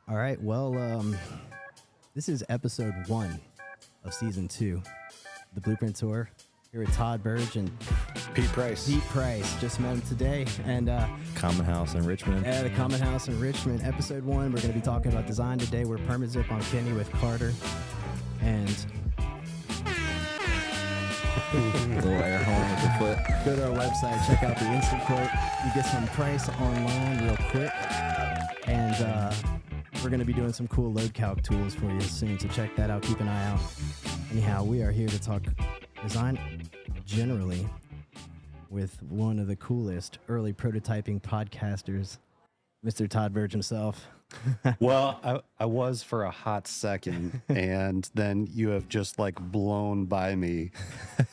All right. Well, this is episode 1 of season 2, the Blueprint Tour. Here with Todd Burdge and Pete Price. Just met him today. And Common House in Richmond. the Common House in Richmond, episode 1. We're going to be talking about design today. We're Permit Zip on Kenny with Carter. And Little air horn with the foot. go to our website, check out the instant quote. You get some price online real quick. And we're going to be doing some cool load calc tools for you soon, so check that out. Keep an eye out. Anyhow, we are here to talk design generally with one of the coolest early prototyping podcasters, Mr. Todd Burdge himself. Well, I was for a hot second, and then you have just like blown by me.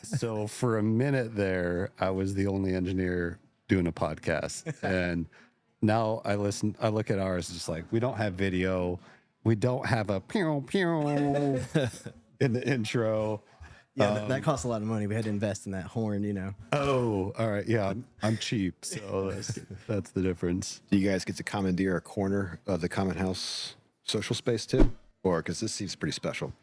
So for a minute there, I was the only engineer doing a podcast. And now I look at ours, just like, we don't have video. We don't have a pew pew in the intro. Yeah, that costs a lot of money. We had to invest in that horn, you know. Oh, all right. Yeah, I'm cheap. So that's the difference. Do you guys get to commandeer a corner of the Common House social space too? Or because this seems pretty special.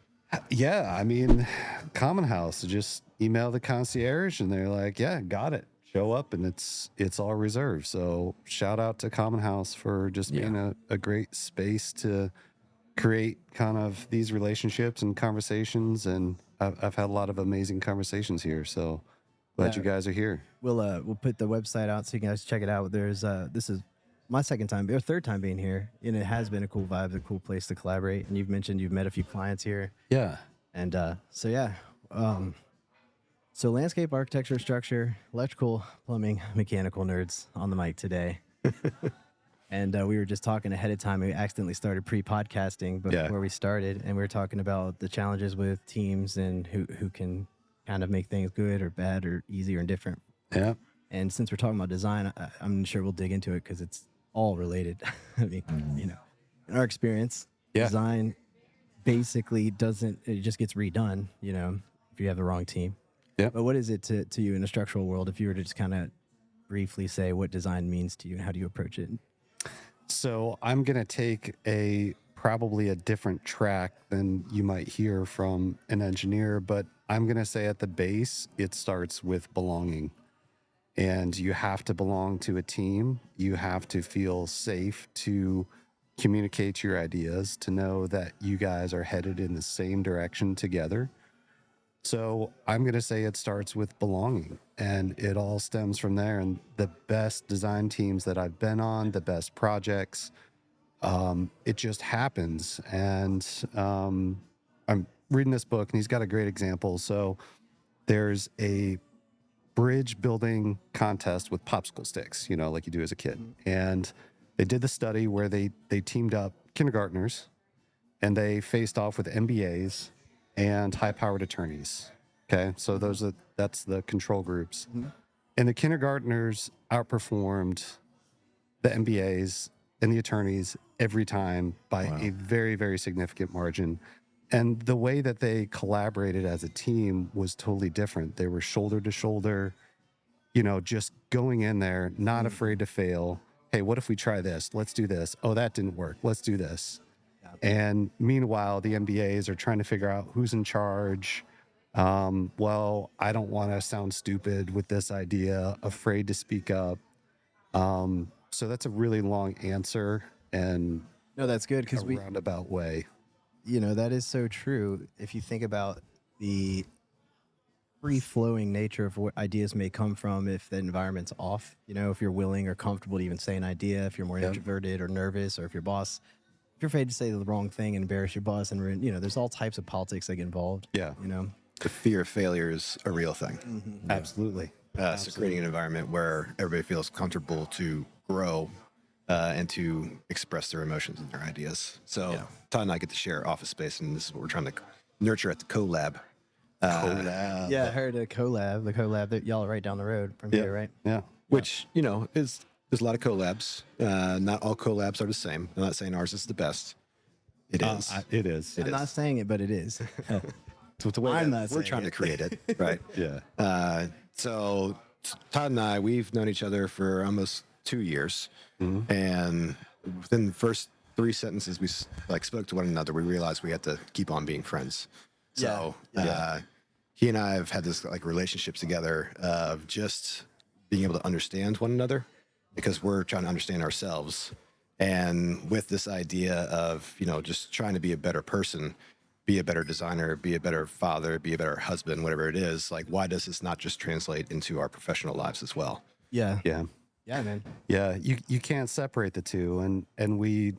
Yeah, I mean, Common House, just email the concierge and they're like, yeah, got it. Show up and it's all reserved. So shout out to Common House for just being a great space to create kind of these relationships and conversations. And I've had a lot of amazing conversations here. So glad you guys are here. We'll put the website out so you guys check it out. There's this is my third time being here, and it has been a cool vibe, a cool place to collaborate. And you've mentioned you've met a few clients here. Yeah. And so landscape, architecture, structure, electrical, plumbing, mechanical nerds on the mic today. And we were just talking ahead of time. We accidentally started pre-podcasting before we started, and we were talking about the challenges with teams and who can kind of make things good or bad or easy or indifferent. Yeah. And since we're talking about design, I'm sure we'll dig into it because it's all related. I mean, you know, in our experience, design basically it just gets redone, you know, if you have the wrong team. Yeah. But what is it to you in the structural world, if you were to just kind of briefly say what design means to you and how do you approach it? So I'm going to take probably a different track than you might hear from an engineer, but I'm going to say at the base, it starts with belonging. And you have to belong to a team. You have to feel safe to communicate your ideas, to know that you guys are headed in the same direction together. So I'm going to say it starts with belonging, and it all stems from there. And the best design teams that I've been on, the best projects, it just happens. And I'm reading this book, and he's got a great example. So there's a bridge building contest with popsicle sticks, you know, like you do as a kid. And they did the study where they teamed up kindergartners, and they faced off with MBAs and high-powered attorneys. Okay, so that's the control groups. Mm-hmm. And the kindergartners outperformed the MBAs and the attorneys every time by a very, very significant margin. And the way that they collaborated as a team was totally different. They were shoulder to shoulder, you know, just going in there, not afraid to fail. Hey, what if we try this? Let's do this. Oh, that didn't work. Let's do this. And meanwhile, the MBAs are trying to figure out who's in charge. Well, I don't want to sound stupid with this idea, afraid to speak up. So that's a really long answer and no, that's good because roundabout way. You know, that is so true. If you think about the free-flowing nature of what ideas may come from if the environment's off, you know, if you're willing or comfortable to even say an idea, if you're more introverted or nervous, or if if you're afraid to say the wrong thing and embarrass your boss, and you know, there's all types of politics that get involved. Yeah, you know, the fear of failure is a real thing. Mm-hmm. Absolutely. So creating an environment where everybody feels comfortable to grow and to express their emotions and their ideas. So Todd and I get to share office space, and this is what we're trying to nurture at the collab. Collab. Yeah, I heard the collab that y'all are right down the road from here, right? Yeah. Which, you know, there's a lot of collabs. Not all collabs are the same. I'm not saying ours is the best. It is. It is. I'm not saying it, but it is. So the way we're trying to create it, right? Yeah. So Todd and I, we've known each other for almost 2 years, and within the first 3 sentences we like spoke to one another, we realized we had to keep on being friends. So he and I have had this like relationship together of just being able to understand one another because we're trying to understand ourselves. And with this idea of, you know, just trying to be a better person, be a better designer, be a better father, be a better husband, whatever it is, like, why does this not just translate into our professional lives as well? Yeah. Yeah. Yeah, man. Yeah. You can't separate the two. And we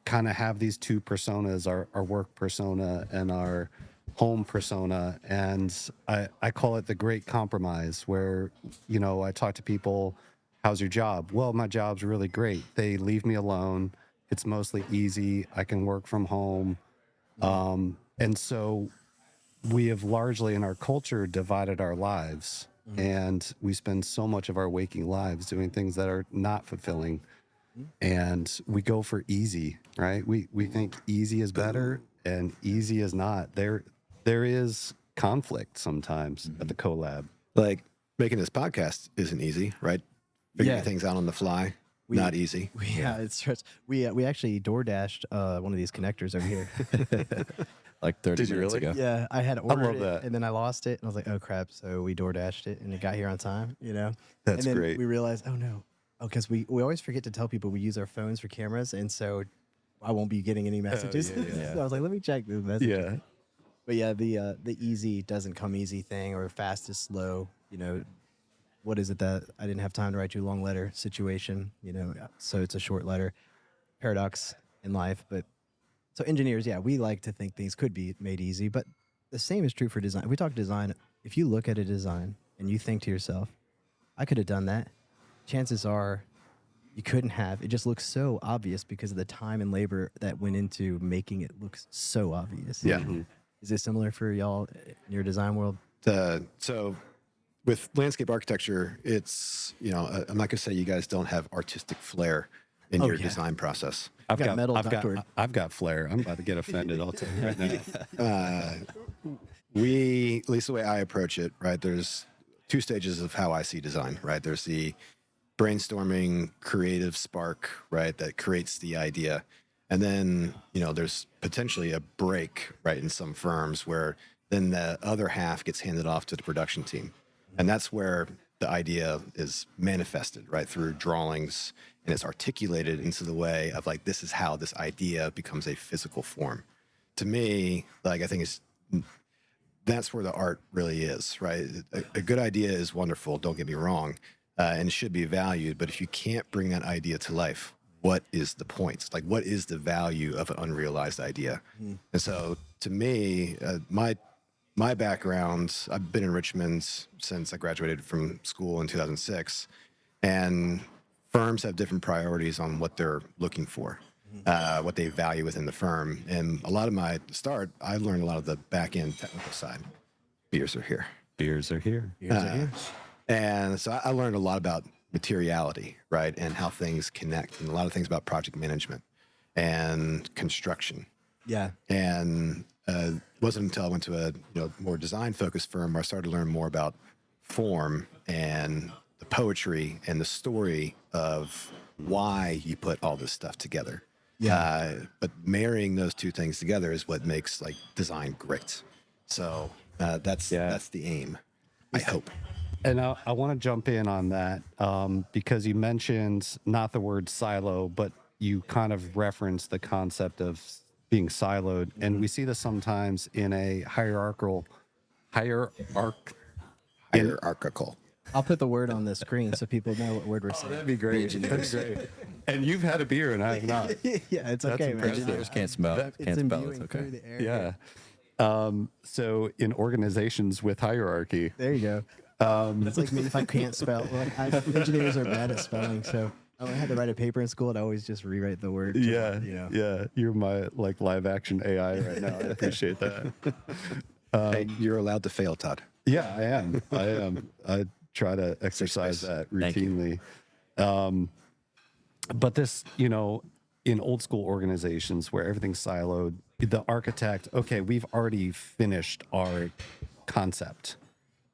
kind of have these two personas, our work persona and our home persona. And I call it the great compromise where, you know, I talk to people, how's your job? Well, my job's really great. They leave me alone. It's mostly easy. I can work from home. And so we have largely in our culture divided our lives, and we spend so much of our waking lives doing things that are not fulfilling. And we go for easy, right? We think easy is better and easy is not. There is conflict sometimes at the collab. Like, making this podcast isn't easy, right? Figuring Yeah. things out on the fly, not easy. It's just, we actually door dashed one of these connectors over here. Like 30 Did you minutes really? ago. Yeah, I had ordered love it, that. and then I lost it, and I was like, "Oh crap!" So we door dashed it, and it got here on time. You know, That's and then great. We realized, oh no, because we always forget to tell people we use our phones for cameras, and so I won't be getting any messages. yeah. So I was like, let me check the message. Yeah. But yeah, the easy doesn't come easy thing, or fast is slow. You know, what is it that I didn't have time to write you a long letter situation? You know, so it's a short letter. Paradox in life, but so engineers, yeah, we like to think things could be made easy, but the same is true for design. If we talk design, if you look at a design and you think to yourself, I could have done that, chances are you couldn't have. It just looks so obvious because of the time and labor that went into making it look so obvious. Yeah. Is it similar for y'all in your design world? So with landscape architecture, it's, you know, I'm not going to say you guys don't have artistic flair in your yeah. design process. I've got metal I've ductwork. I've got flair. I'm about to get offended. I'll tell you right now. At least the way I approach it, right, there's 2 stages of how I see design, right? There's the brainstorming, creative spark, right, that creates the idea. And then, you know, there's potentially a break, right, in some firms where then the other half gets handed off to the production team. And that's where the idea is manifested, right, through drawings, and it's articulated into the way of like, this is how this idea becomes a physical form. To me, like, I think that's where the art really is, right? A good idea is wonderful, don't get me wrong, and it should be valued. But if you can't bring that idea to life, what is the point? Like, what is the value of an unrealized idea? And so, to me, my background, I've been in Richmond since I graduated from school in 2006, and firms have different priorities on what they're looking for, what they value within the firm. And a lot of my start, I learned a lot of the back end technical side. Beers are here. Beers are here. And so I learned a lot about materiality, right? And how things connect, and a lot of things about project management and construction. Yeah. And it wasn't until I went to a more design focused firm where I started to learn more about form and the poetry and the story of why you put all this stuff together. But marrying those 2 things together is what makes like design great. So that's the aim, I hope. And I want to jump in on that because you mentioned not the word silo, but you kind of referenced the concept of being siloed. And we see this sometimes in a hierarchical. I'll put the word on the screen so people know what word we're saying. That'd be great. That'd be great. And you've had a beer and I have not. Yeah, it's okay, man. impressive. Engineers can't smell. It's Can't spell. imbuing It's through okay. the air. Yeah. So in organizations with hierarchy, There you go. It's like me if I can't spell. Like, engineers are bad at spelling, so I had to write a paper in school. I'd always just rewrite the word. yeah, you're my like live action AI right now. I appreciate that. Hey, you're allowed to fail, Todd. Yeah, I am. I try to exercise that Thank you. routinely. But this, in old school organizations where everything's siloed, the architect, okay, we've already finished our concept.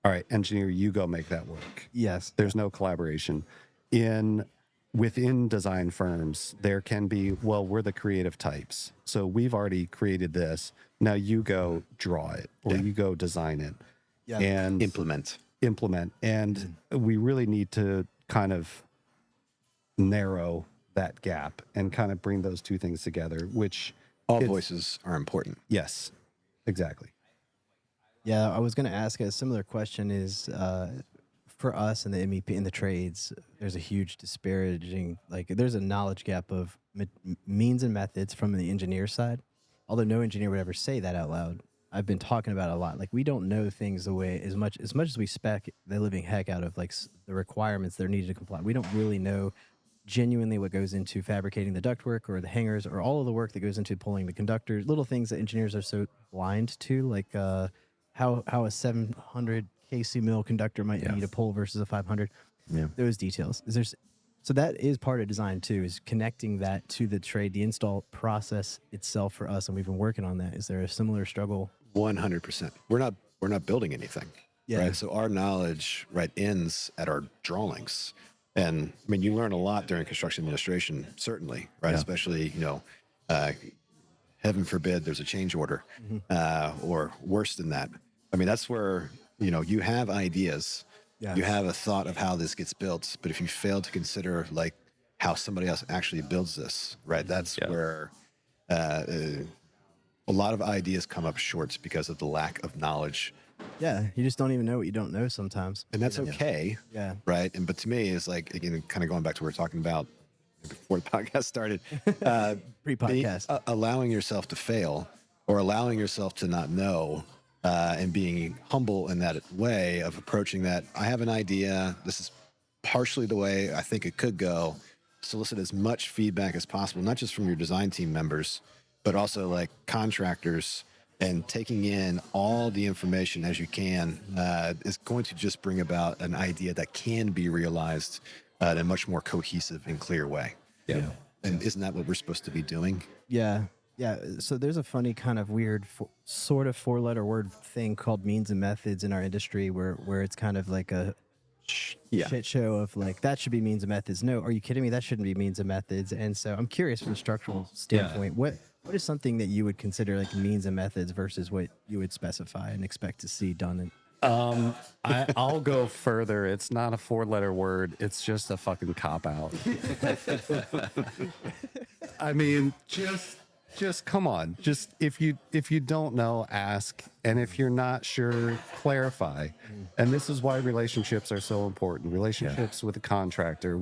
All right, engineer, you go make that work. Yes. There's no collaboration. In within design firms, there can be, well, we're the creative types. So we've already created this. Now you go draw it or you go design it and Implement. And we really need to kind of narrow that gap and kind of bring those two things together, which All voices are important. yes, exactly. Yeah, I was going to ask a similar question is for us in the MEP, in the trades, there's a huge disparaging, like there's a knowledge gap of means and methods from the engineer side. Although no engineer would ever say that out loud. I've been talking about it a lot. Like we don't know things the way as much as we spec the living heck out of like the requirements that are needed to comply. We don't really know genuinely what goes into fabricating the ductwork or the hangers or all of the work that goes into pulling the conductors, little things that engineers are so blind to, like how a 700 kc mil conductor might need to pull versus a 500. Yeah. Those details. So that is part of design too, is connecting that to the trade, the install process itself for us, and we've been working on that. Is there a similar struggle? 100%. We're not building anything. Yeah. Right. So our knowledge ends at our drawings. And I mean, you learn a lot during construction administration, certainly, right? Yeah. Especially, heaven forbid there's a change order, or worse than that. I mean, that's where, you have ideas, you have a thought of how this gets built, but if you fail to consider like how somebody else actually builds this, right? That's where a lot of ideas come up short because of the lack of knowledge. Yeah, you just don't even know what you don't know sometimes. And that's okay. Yeah. Right. But to me, it's like, again, kind of going back to what we were talking about before the podcast started, Pre-podcast. allowing yourself to fail or allowing yourself to not know, and being humble in that way of approaching that. I have an idea. This is partially the way I think it could go. Solicit as much feedback as possible, not just from your design team members, but also like contractors, and taking in all the information as you can is going to just bring about an idea that can be realized in a much more cohesive and clear way. Yeah. And isn't that what we're supposed to be doing? Yeah. Yeah. So there's a funny kind of weird sort of 4-letter word thing called means and methods in our industry where it's kind of like a shit show of like, that should be means and methods. No, are you kidding me? That shouldn't be means and methods. And so I'm curious from a structural standpoint, what is something that you would consider like means and methods versus what you would specify and expect to see done? I'll go further. It's not a 4-letter word. It's just a fucking cop out. I mean, just come on. Just if you don't know, ask, and if you're not sure, clarify. And this is why relationships are so important. Relationships with a contractor,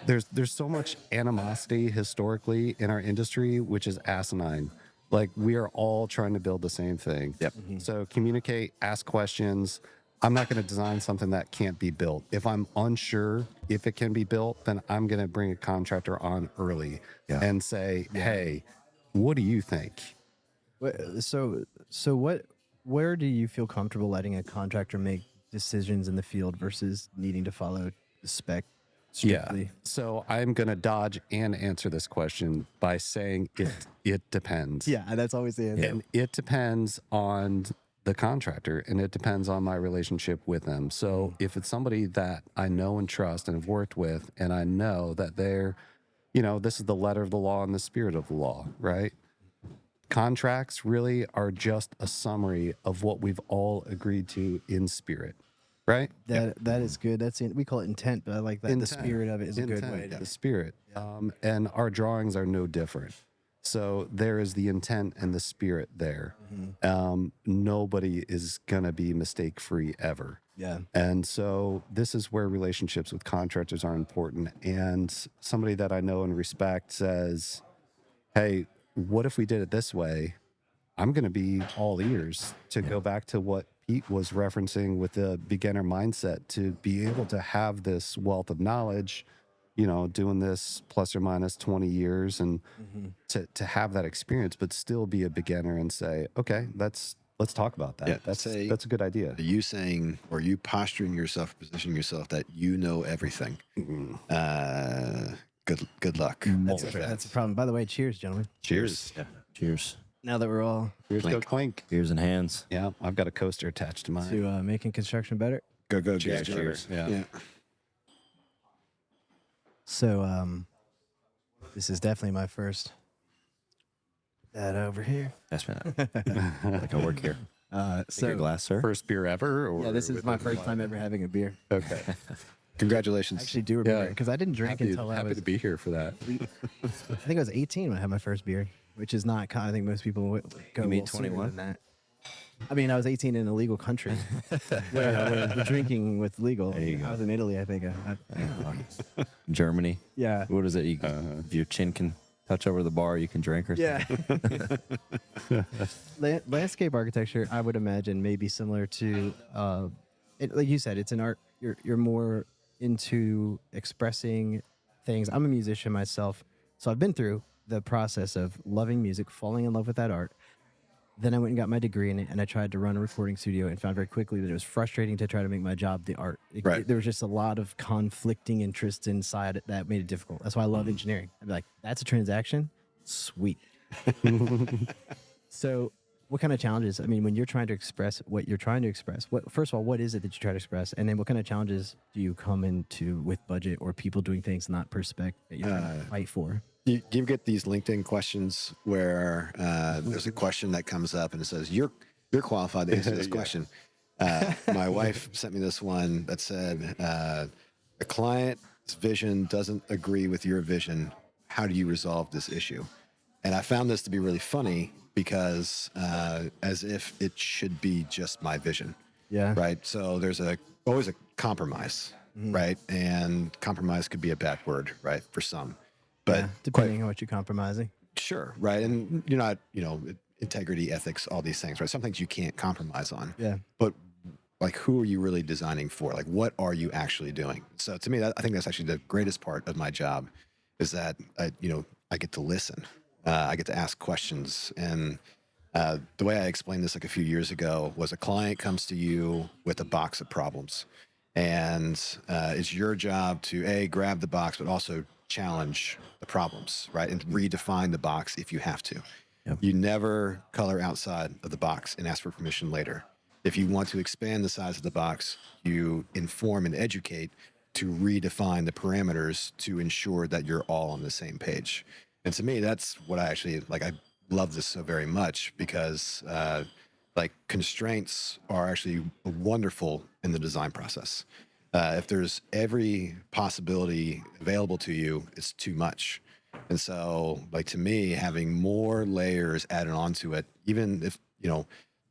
there's so much animosity historically in our industry, which is asinine. Like we are all trying to build the same thing. Yep. So communicate, ask questions. I'm not going to design something that can't be built. If I'm unsure if it can be built, then I'm going to bring a contractor on early and say, hey, what do you think? So where do you feel comfortable letting a contractor make decisions in the field versus needing to follow the spec strictly? Yeah. So I'm going to dodge and answer this question by saying it depends. Yeah, that's always the answer. And it depends on the contractor and it depends on my relationship with them. So if it's somebody that I know and trust and have worked with, and I know that they're, this is the letter of the law and the spirit of the law, right? Contracts really are just a summary of what we've all agreed to in spirit. Right. That is good. We call it intent, but I like that. Intent. The spirit of it is a good way. The spirit. And our drawings are no different. So there is the intent and the spirit there. Nobody is gonna be mistake free ever. Yeah. And so this is where relationships with contractors are important. And somebody that I know and respect says, hey, what if we did it this way? I'm going to be all ears to go back to what Pete was referencing with the beginner mindset, to be able to have this wealth of knowledge, doing this plus or minus 20 years and to have that experience, but still be a beginner and say, okay, let's talk about that. Yeah, that's a good idea. You saying, or you posturing yourself, positioning yourself that you know everything. Good luck. That's a problem. By the way, cheers, gentlemen. Cheers. Yeah. Cheers. Now that we're all Here's go clink. Beers in hands. Yeah, I've got a coaster attached to mine. to making construction better. Go. Cheers. Cheers. Yeah. So this is definitely my first. That over here. Yes, man. Like I work here. Take your glass, sir. First beer ever? Or Yeah, this is my first time ever having a beer. Okay. Congratulations. I actually do remember Yeah. because I didn't drink until I happy was. to be here for that. I think I was 18 when I had my first beer, which is not. I think most people would go. You mean a little sooner 21? than that. I mean, I was 18 in a legal country where the drinking was legal. There you I go. was in Italy, I think. Germany. Yeah. What is it? You, if your chin can touch over the bar, you can drink or something. Yeah. Landscape architecture, I would imagine, may be similar to, like you said, it's an art. You're more into expressing things. I'm a musician myself, so I've been through the process of loving music, falling in love with that art. Then I went and got my degree in it, and I tried to run a recording studio and found very quickly that it was frustrating to try to make my job the art. Right. There was just a lot of conflicting interests inside it that made it difficult. That's why I love engineering. I'd be like, that's a transaction? Sweet. So what kind of challenges, I mean, when you're trying to express what you're trying to express, first of all, what is it that you try to express? And then what kind of challenges do you come into with budget or people doing things not per spec that you're trying to fight for? Do you get these LinkedIn questions where there's a question that comes up and it says, you're qualified to answer this question. My wife sent me this one that said, a client's vision doesn't agree with your vision. How do you resolve this issue? And I found this to be really funny because as if it should be just my vision. Yeah. Right. So there's always a compromise, right? And compromise could be a bad word, right, for some. But Yeah, depending on what you're compromising. sure, right? And you're not, integrity, ethics, all these things, right? Some things you can't compromise on. Yeah. But like, who are you really designing for? Like, what are you actually doing? So to me, I think that's actually the greatest part of my job is that I get to listen. I get to ask questions. And the way I explained this like a few years ago was a client comes to you with a box of problems. And it's your job to grab the box, but also challenge the problems, right? And redefine the box if you have to. Yep. You never color outside of the box and ask for permission later. If you want to expand the size of the box, you inform and educate to redefine the parameters to ensure that you're all on the same page. And to me, that's what I actually like. I love this so very much because constraints are actually wonderful in the design process. If there's every possibility available to you, it's too much. And so, to me, having more layers added onto it, even if,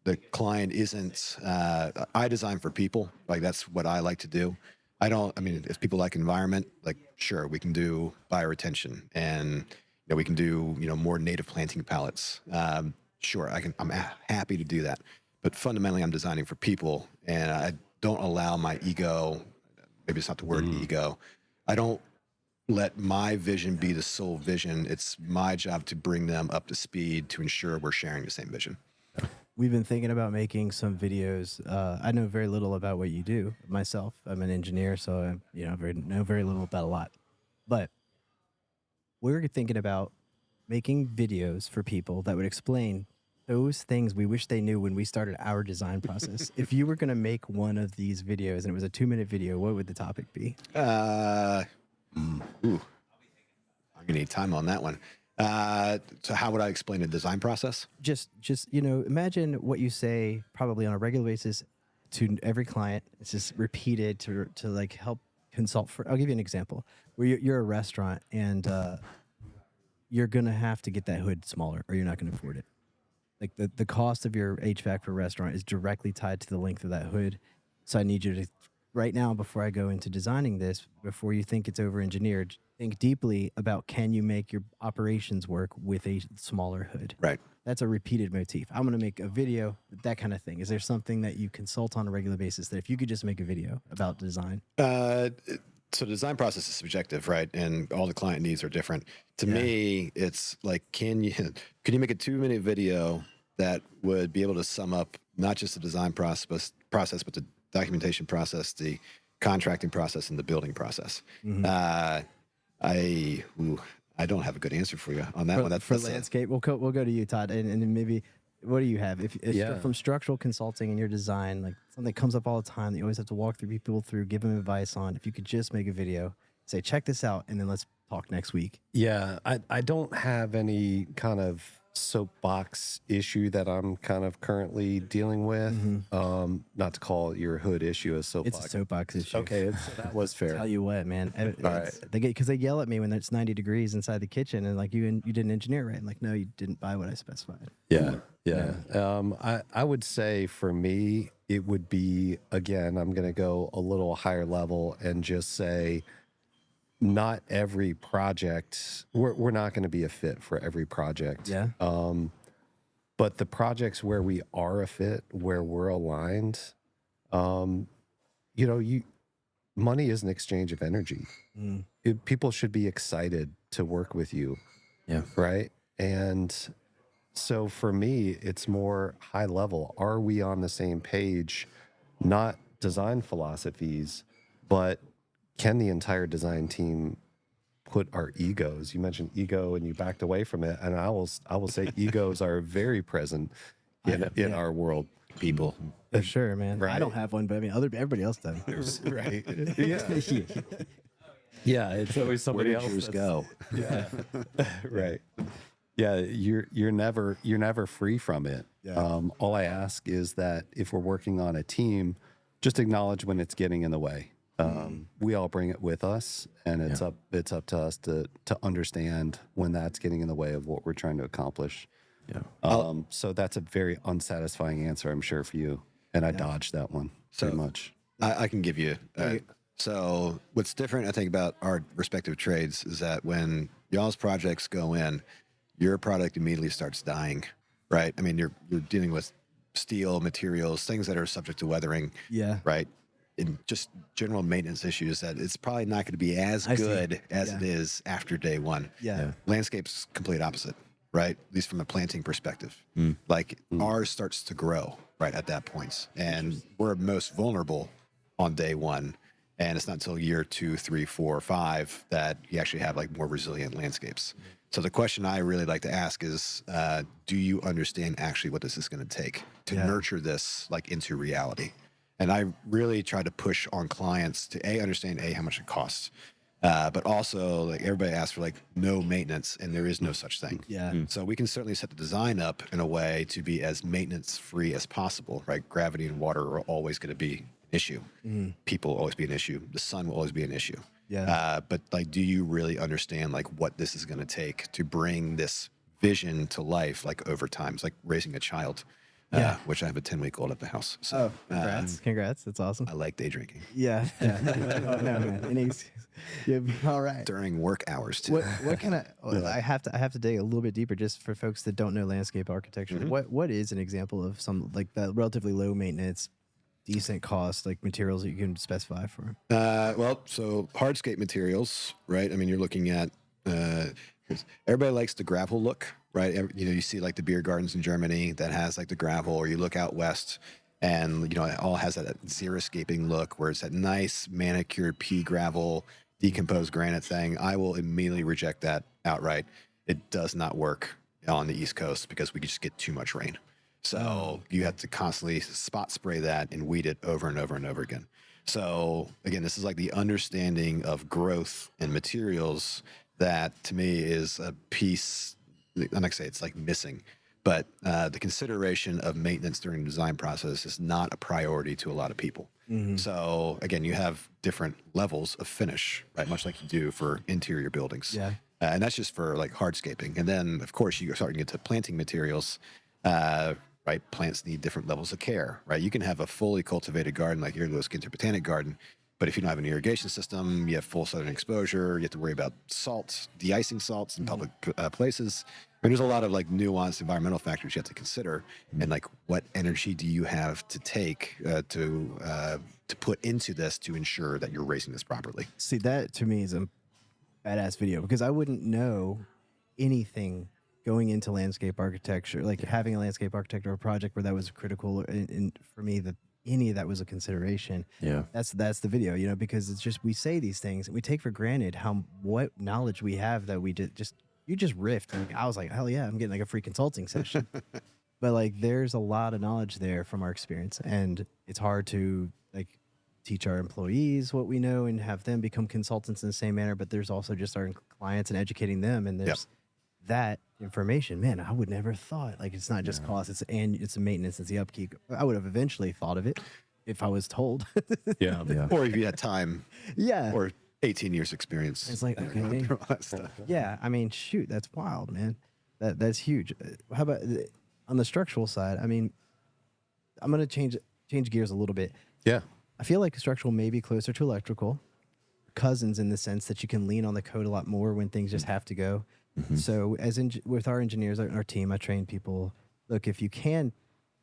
the client isn't, I design for people. That's what I like to do. If people like environment, sure, we can do bioretention and, we can do, more native planting palettes. Sure, I'm happy to do that. But fundamentally, I'm designing for people, and I don't allow my ego, maybe it's not the word ego, I don't let my vision be the sole vision. It's my job to bring them up to speed to ensure we're sharing the same vision. We've been thinking about making some videos. I know very little about what you do myself. I'm an engineer, so I know very little about a lot. But we're thinking about making videos for people that would explain those things we wish they knew when we started our design process. If you were going to make one of these videos and it was a 2-minute video, what would the topic be? I'm gonna need time on that one. So how would I explain the design process? Just imagine what you say probably on a regular basis to every client. It's just repeated to help consult for. I'll give you an example where you're a restaurant and you're gonna have to get that hood smaller or you're not gonna afford it. The cost of your HVAC for a restaurant is directly tied to the length of that hood. So I need you to, right now, before I go into designing this, before you think it's over-engineered, think deeply about can you make your operations work with a smaller hood? Right. That's a repeated motif. I'm going to make a video, that kind of thing. Is there something that you consult on a regular basis that if you could just make a video about design? So the design process is subjective, right? And all the client needs are different. To me, it's can you make a 2-minute video that would be able to sum up not just the design process, but the documentation process, the contracting process, and the building process? Mm-hmm. I don't have a good answer for you on that one. For landscape, we'll go to you, Todd, and then maybe what do you have? If Yeah. from structural consulting and your design, something that comes up all the time that you always have to walk people through, give them advice on. If you could just make a video, say, check this out, and then let's talk next week. Yeah, I don't have any kind of soapbox issue that I'm kind of currently dealing with. Not to call your hood issue a soapbox. It's a soapbox issue. Okay, that was fair. Tell you what, man. right. Because they yell at me when it's 90 degrees inside the kitchen, and like you didn't engineer right. I'm like, no, you didn't buy what I specified. Yeah. I would say for me, it would be, again, I'm going to go a little higher level and just say, not every project, we're not going to be a fit for every project. Yeah. But the projects where we are a fit, where we're aligned, money is an exchange of energy. People should be excited to work with you. Yeah. Right. And so for me, it's more high level. Are we on the same page? Not design philosophies, but can the entire design team put our egos? You mentioned ego and you backed away from it. And I will say egos are very present in our world. People. For sure, man. Right. I don't have one, but I mean, everybody else does. Right. Yeah. Yeah. It's always somebody Where did yours go? Yeah. Right. Yeah. You're never free from it. Yeah. All I ask is that if we're working on a team, just acknowledge when it's getting in the way. We all bring it with us, and it's up to us to understand when that's getting in the way of what we're trying to accomplish. Yeah. So that's a very unsatisfying answer, I'm sure, for you. And I dodged that one pretty much. I can give you. So what's different, I think, about our respective trades is that when y'all's projects go in, your product immediately starts dying, right? I mean, you're dealing with steel materials, things that are subject to weathering, Yeah. right? And just general maintenance issues that it's probably not going to be as good as it is after day one. Yeah. Landscape's complete opposite, right? At least from a planting perspective. Like ours starts to grow right at that point. And we're most vulnerable on day one. And it's not until year 2, 3, 4, 5 that you actually have like more resilient landscapes. So the question I really like to ask is, do you understand actually what this is going to take to nurture this like into reality? And I really try to push on clients to understand how much it costs, but also like everybody asks for like no maintenance, and there is no such thing. Yeah. So we can certainly set the design up in a way to be as maintenance free as possible. Right? Gravity and water are always going to be an issue. People will always be an issue. The sun will always be an issue. Yeah. But like, do you really understand like what this is going to take to bring this vision to life? Like over time, it's like raising a child. Which I have a 10-week-old at the house. So, Congrats. That's awesome. I like day drinking Yeah. Oh, no, man. You'll be all right. during work hours too. What kind of? I have to dig a little bit deeper just for folks that don't know landscape architecture. What is an example of some like that relatively low maintenance, decent cost like materials that you can specify for? So hardscape materials, right? I mean, you're looking at everybody likes the gravel look, right? You see like the beer gardens in Germany that has like the gravel, or you look out west and it all has that xeriscaping look where it's that nice manicured pea gravel, decomposed granite thing. I will immediately reject that outright. It does not work on the East Coast because we just get too much rain. So you have to constantly spot spray that and weed it over and over and over again. So again, this is like the understanding of growth and materials that to me is a piece, I'm not gonna say it's like missing, but the consideration of maintenance during the design process is not a priority to a lot of people. So again, you have different levels of finish, right? Much like you do for interior buildings. Yeah. And that's just for like hardscaping. And then of course you start to get to planting materials, right? Plants need different levels of care, right? You can have a fully cultivated garden like your Los Quinto Botanic Garden, but if you don't have an irrigation system, you have full southern exposure, you have to worry about salts, de-icing salts in public places. I mean, there's a lot of like nuanced environmental factors you have to consider, and like what energy do you have to take to put into this to ensure that you're raising this properly? See, that to me is a badass video because I wouldn't know anything going into landscape architecture, like having a landscape architect or a project where that was critical, and for me that any of that was a consideration. Yeah. That's the video, because it's just we say these things and we take for granted what knowledge we have that we you just riffed. Like, I was like, hell yeah, I'm getting like a free consulting session. But like there's a lot of knowledge there from our experience, and it's hard to like teach our employees what we know and have them become consultants in the same manner. But there's also just our clients and educating them. And there's that information. Man, I would never thought, like, it's not just cost, it's the maintenance, it's the upkeep. I would have eventually thought of it if I was told. Yeah. Or if you had time Yeah. or 18 years experience. It's like, okay. All that stuff. Yeah, I mean, shoot, that's wild, man. That's huge. How about on the structural side? I mean, I'm gonna change gears a little bit. Yeah. I feel like structural may be closer to electrical, cousins in the sense that you can lean on the code a lot more when things just have to go. So, with our engineers, our team, I train people. Look, if you can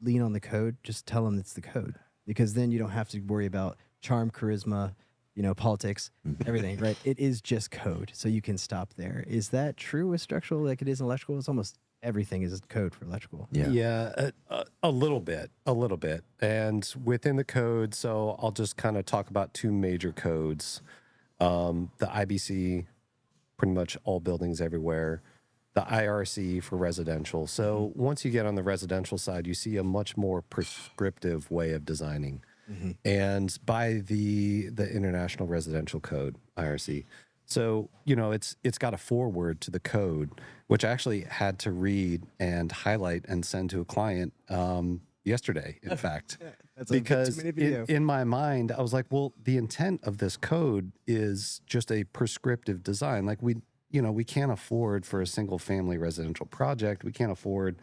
lean on the code, just tell them it's the code, because then you don't have to worry about charm, charisma, politics, everything, right? It is just code, so you can stop there. Is that true with structural like it is in electrical? It's almost everything is code for electrical. Yeah, a little bit. And within the code, so I'll just kind of talk about two major codes. The IBC, pretty much all buildings everywhere. The IRC for residential. So once you get on the residential side, you see a much more prescriptive way of designing. And by the International Residential Code, IRC. So, it's got a foreword to the code, which I actually had to read and highlight and send to a client yesterday, in fact. Because in my mind, I was like, well, the intent of this code is just a prescriptive design. Like we can't afford for a single family residential project. We can't afford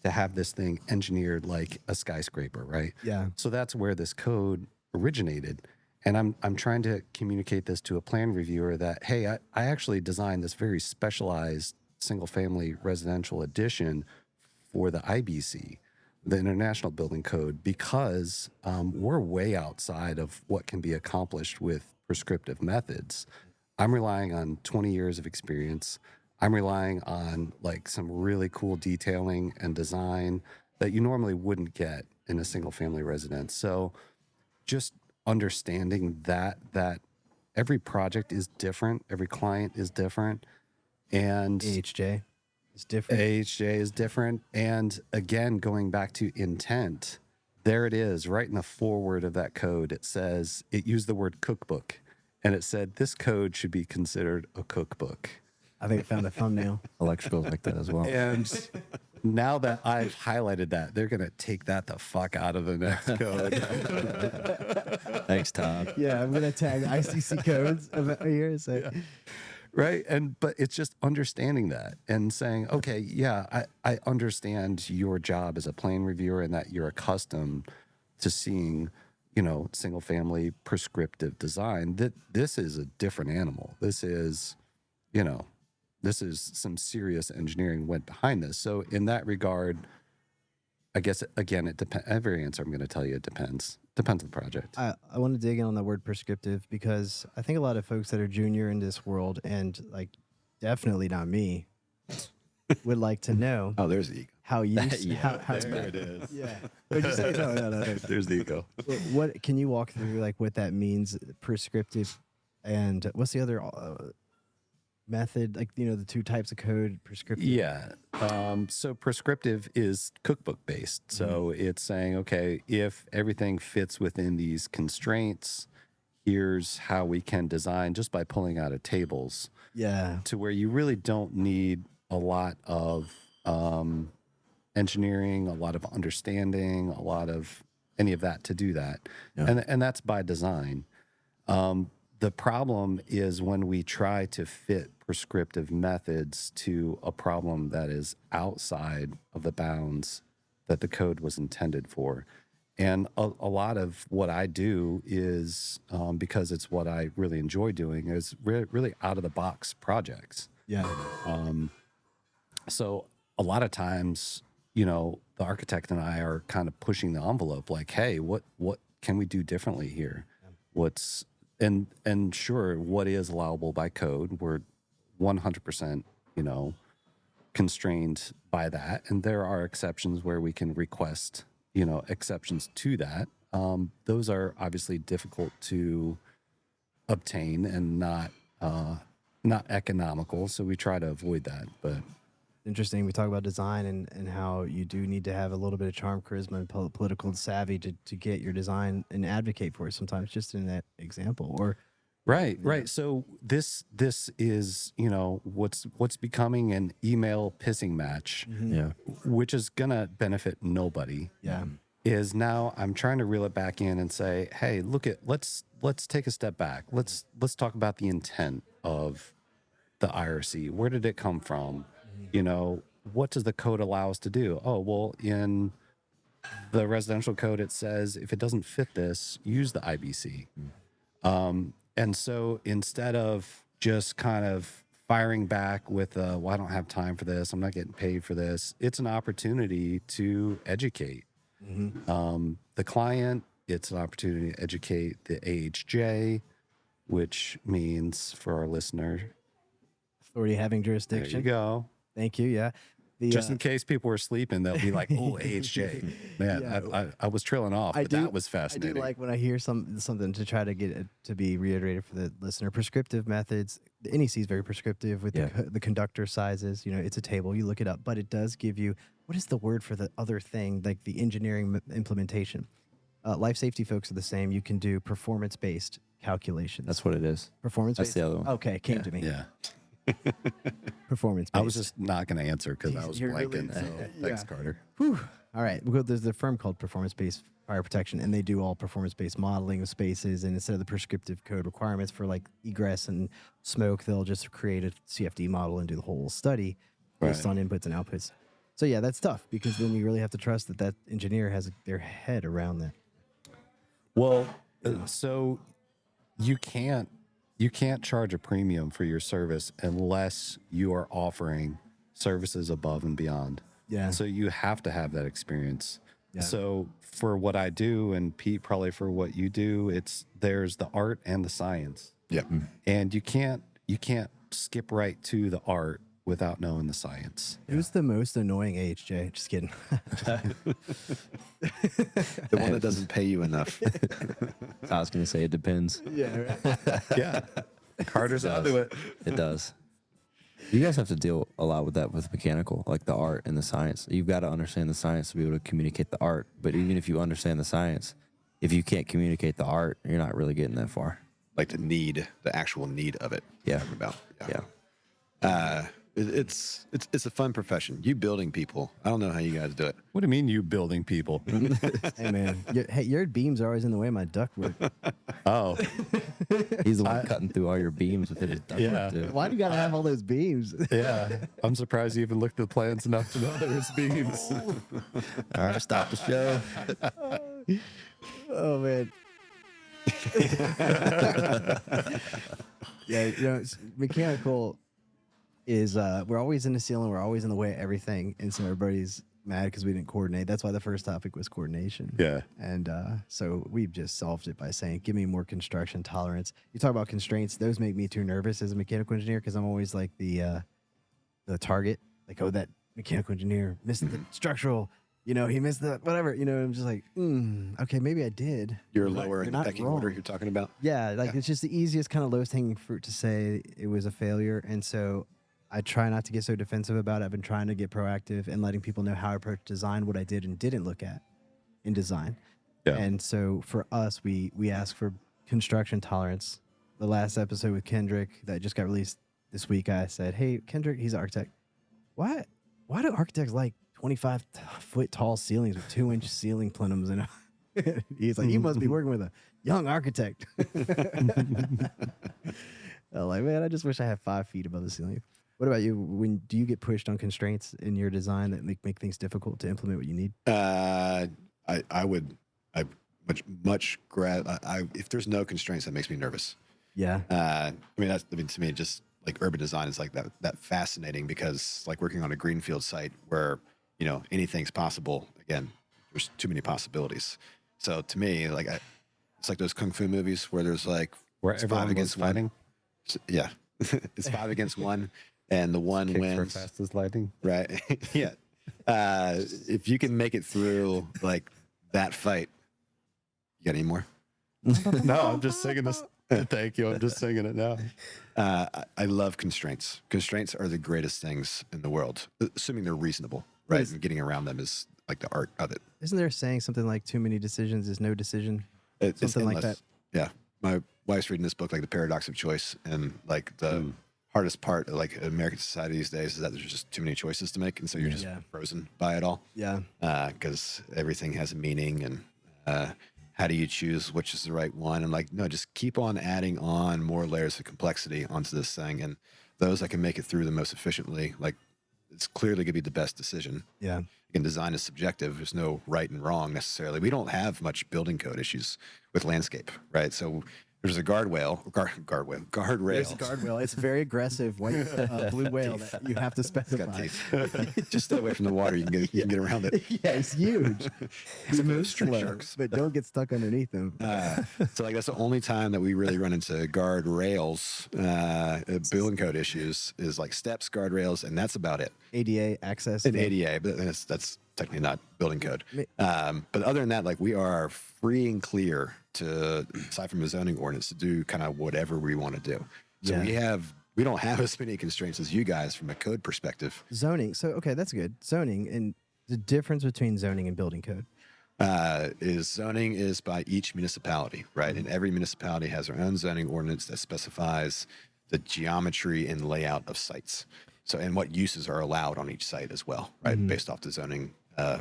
to have this thing engineered like a skyscraper, right? Yeah. So that's where this code originated. And I'm trying to communicate this to a plan reviewer that, hey, I actually designed this very specialized single family residential addition for the IBC, the International Building Code, because we're way outside of what can be accomplished with prescriptive methods. I'm relying on 20 years of experience. I'm relying on like some really cool detailing and design that you normally wouldn't get in a single family residence. So just understanding that every project is different, every client is different, and AHJ is different. AHJ is different. And again, going back to intent, there it is, right in the foreword of that code. It used the word cookbook, and it said this code should be considered a cookbook. I think I found a thumbnail. Electrical's like that as well. And now that I've highlighted that, they're going to take that the fuck out of the next code. Thanks, Todd. Yeah, I'm gonna tag ICC codes here. So. Right. But it's just understanding that and saying, okay, yeah, I understand your job as a plan reviewer and that you're accustomed to seeing, single family prescriptive design. That this is a different animal. This is some serious engineering went behind this. So in that regard, I guess, again, it depends. Every answer I'm going to tell you, it depends. Depends on the project. I want to dig in on the word prescriptive because I think a lot of folks that are junior in this world, and like definitely not me, would like to know Oh, there's the ego. how you There it is. Yeah. What'd you say? No. There's the ego. What can you walk through like what that means, prescriptive, and what's the other method? Like the two types of code, prescriptive. Yeah. So prescriptive is cookbook based. So it's saying, okay, if everything fits within these constraints, here's how we can design just by pulling out of tables. Yeah. To where you really don't need a lot of engineering, a lot of understanding, a lot of any of that to do that. Yeah. And that's by design. The problem is when we try to fit prescriptive methods to a problem that is outside of the bounds that the code was intended for. And a lot of what I do is, because it's what I really enjoy doing, is really out-of-the-box projects. Yeah. So a lot of times, the architect and I are kind of pushing the envelope, like, hey, what can we do differently here? And sure, what is allowable by code? We're 100%, constrained by that. And there are exceptions where we can request, exceptions to that. Those are obviously difficult to obtain and not economical. So we try to avoid that. But interesting. We talk about design and how you do need to have a little bit of charm, charisma, and political savvy to get your design and advocate for it sometimes, just in that example. Or Right, right. So this is, you know, what's becoming an email pissing match, Yeah. which is gonna benefit nobody. yeah, Is now I'm trying to reel it back in and say, hey, let's take a step back. Let's talk about the intent of the IRC. Where did it come from? You know, what does the code allow us to do? Oh, well, in the residential code, it says if it doesn't fit this, use the IBC. And so instead of just kind of firing back with, well, I don't have time for this, I'm not getting paid for this, it's an opportunity to educate the client. It's an opportunity to educate the AHJ, which means for our listener, authority having there jurisdiction. you go. Thank you. Yeah. The, Just in case people were sleeping, they'll be like, "Oh, AHJ, man, Yeah. I was trailing off, but that was fascinating." I do like when I hear something to try to get it to be reiterated for the listener. Prescriptive methods. The NEC is very prescriptive with the conductor sizes. You know, it's a table. You look it up, but it does give you what is the word for the other thing, like the engineering implementation. Life safety folks are the same. You can do performance-based calculations. That's what it is. Performance-based. That's the other one. Okay, it came to me. Yeah, Performance-based. I was just not going to answer because I was You're really- blanking. So thanks, Yeah. Carter. Whew. All right. Well, there's a firm called Performance-Based Fire Protection, and they do all performance-based modeling of spaces. And instead of the prescriptive code requirements for like egress and smoke, they'll just create a CFD model and do the whole study based on inputs and outputs. So yeah, that's tough because then you really have to trust that that engineer has their head around that. Well, so you can't charge a premium for your service unless you are offering services above and beyond. Yeah. So you have to have that experience. Yeah. So for what I do, and Pete, probably for what you do, there's the art and the science. Yep. And you can't skip right to the art without knowing the science. Who's the most annoying AHJ? Just kidding. The one that doesn't pay you enough. I was going to say it depends. Yeah. Yeah. Carter's onto it. It does. You guys have to deal a lot with that with mechanical, like the art and the science. You've got to understand the science to be able to communicate the art. But even if you understand the science, if you can't communicate the art, you're not really getting that far. Like the actual need of it. Yeah. About. Yeah. It's a fun profession. You building people. I don't know how you guys do it. What do you mean you building people? Hey man, your beams are always in the way of my ductwork. Oh, He's the one cutting through all your beams with his ductwork, Yeah. too. Why do you gotta have all those beams? yeah. I'm surprised you even looked at the plans enough to know there's beams. All right, stop the show. Oh man. Yeah, you know, mechanical is we're always in the ceiling, we're always in the way of everything, and so everybody's mad because we didn't coordinate. That's why the first topic was coordination. Yeah. And so we've just solved it by saying, give me more construction tolerance. You talk about constraints; those make me too nervous as a mechanical engineer because I'm always like the target. Like, oh, that mechanical engineer missed the structural. You know, he missed the whatever. You know, I'm just like, okay, maybe I did. You're But lower in the not pecking wrong. order you're talking about. Yeah, like it's just the easiest kind of lowest hanging fruit to say it was a failure. And so I try not to get so defensive about it. I've been trying to get proactive and letting people know how I approach design, what I did and didn't look at in design. Yeah. And so for us, we ask for construction tolerance. The last episode with Kendrick that just got released this week, I said, hey, Kendrick, he's an architect. Why do architects like 25-foot tall ceilings with 2-inch ceiling plenums? And he's like, you must be working with a young architect. I'm like, man, I just wish I had 5 feet above the ceiling. What about you? Do you get pushed on constraints in your design that make things difficult to implement what you need? If there's no constraints, that makes me nervous. Yeah. To me, just like urban design is like that fascinating because like working on a greenfield site where, you know, anything's possible. Again, there's too many possibilities. So to me, like it's like those kung fu movies where there's like Where it's everyone 5 against was fighting. 1. Yeah, it's 5 against 1, and the one Kicks for wins. fast as lightning. Right? Yeah. If you can make it through like that fight, you got any more? No, I'm just singing this. Thank you. I'm just singing it now. I love constraints. Constraints are the greatest things in the world, assuming they're reasonable, right? And getting around them is like the art of it. Isn't there a saying something like too many decisions is no decision? It's Something like endless. that. Yeah. My wife's reading this book, like The Paradox of Choice, and like the hardest part of like American society these days is that there's just too many choices to make, and so you're just frozen by it all. Yeah. Because everything has a meaning, and how do you choose which is the right one? And like, no, just keep on adding on more layers of complexity onto this thing, and those that can make it through the most efficiently, like it's clearly going to be the best decision. Yeah. Again, design is subjective. There's no right and wrong necessarily. We don't have much building code issues with landscape, right? So there's a guardrail. There's a guardrail. It's a very aggressive white blue whale that you have to It's got specify. teeth. Just stay away from the water. You can get around it. Yeah, it's huge. It's move street slow, sharks. but don't get stuck underneath them. So like that's the only time that we really run into guardrails, building code issues is like steps, guardrails, and that's about it. ADA access. And ADA, but that's technically not building code. But other than that, like we are free and clear to, aside from a zoning ordinance, to do kind of whatever we want to do. So we don't have as many constraints as you guys from a code perspective. Zoning. So, okay, that's good. Zoning, and the difference between zoning and building code. Is zoning is by each municipality, right? And every municipality has their own zoning ordinance that specifies the geometry and layout of sites. So, and what uses are allowed on each site as well, right? Based off the zoning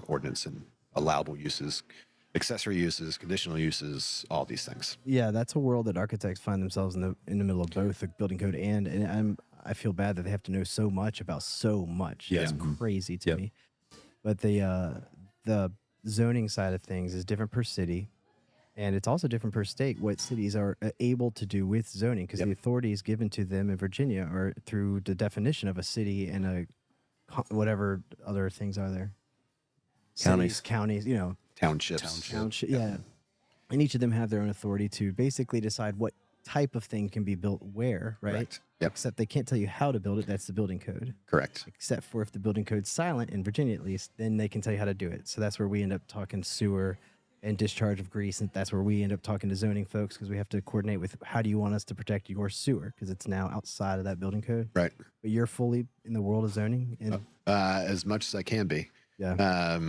ordinance and allowable uses, accessory uses, conditional uses, all these things. Yeah, that's a world that architects find themselves in the middle of both the building code and I feel bad that they have to know so much about so much. Yeah. It's crazy to me. But the zoning side of things is different per city, and it's also different per state what cities are able to do with zoning, because the authorities given to them in Virginia are through the definition of a city and whatever other things are there. Counties. Cities, counties, you know. Townships. Township, yeah. And each of them have their own authority to basically decide what type of thing can be built where, right? Correct. Yep. Except they can't tell you how to build it. That's the building code. Correct. Except for if the building code's silent, in Virginia at least, then they can tell you how to do it. So that's where we end up talking sewer and discharge of grease. And that's where we end up talking to zoning folks, because we have to coordinate with how do you want us to protect your sewer, because it's now outside of that building code. Right. But you're fully in the world of zoning. And As much as I can be. yeah.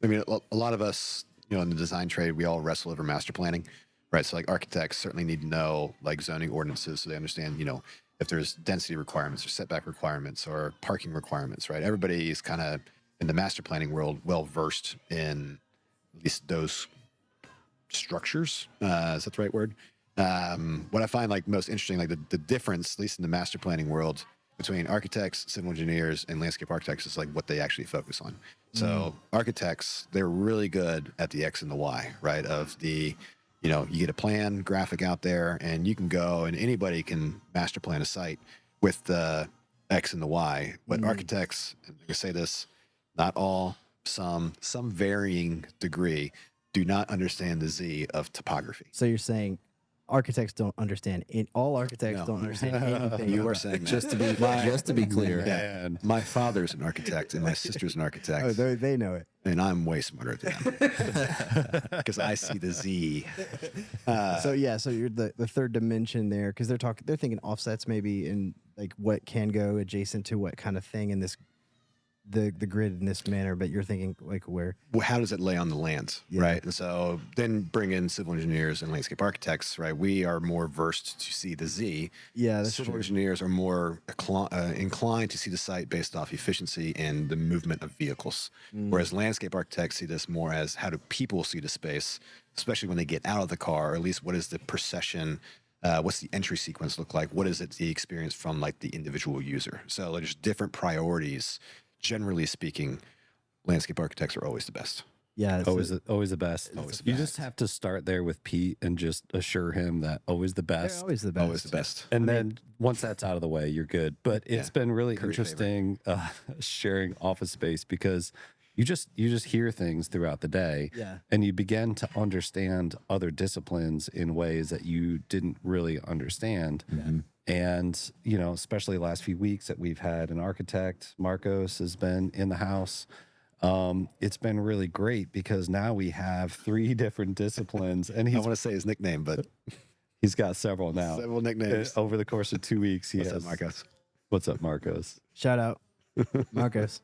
I mean, a lot of us, you know, in the design trade, we all wrestle over master planning, right? So like architects certainly need to know like zoning ordinances so they understand, you know, if there's density requirements or setback requirements or parking requirements, right? Everybody is kind of in the master planning world well versed in at least those structures. Is that the right word? What I find like most interesting, like the difference, at least in the master planning world, between architects, civil engineers, and landscape architects is like what they actually focus on. So architects, they're really good at the X and the Y, right? Of the, you know, you get a plan graphic out there and you can go and anybody can master plan a site with the X and the Y. But architects, and I say this, not all, some varying degree, do not understand the Z of topography. So you're saying architects don't understand it. All architects No. don't understand anything. You are about- saying that. Just to be clear, And My father's an architect and my sister's an architect. Oh, they know it. And I'm way smarter than them because I see the Z. So you're the third dimension there, because they're thinking offsets maybe, and like what can go adjacent to what kind of thing in this the grid in this manner, but you're thinking like where. Well, how does it lay on the land, right? And so then bring in civil engineers and landscape architects, right? We are more versed to see the Z. Yeah, that's Civil true. engineers are more inclined to see the site based off efficiency and the movement of vehicles, whereas landscape architects see this more as how do people see the space, especially when they get out of the car, or at least what is the procession, what's the entry sequence look like? What is it the experience from like the individual user? So there's different priorities. Generally speaking, landscape architects are always the best. Yeah, it's always the best. Always the You best. just have to start there with Pete and just assure him that always the they're best. always the best. Always the best. And then once that's out of the way, you're good. But it's been really Curry interesting sharing office space, because you just hear things throughout the day, Yeah. and you begin to understand other disciplines in ways that you didn't really understand. And, you know, especially the last few weeks that we've had an architect, Marcos, has been in the house. It's been really great because now we have 3 different disciplines, and I he's want to say his nickname, but He's got several now. Several nicknames. Over the course of 2 weeks, he What's has. up, Marcos? What's up, Marcos? Shout out, Marcos.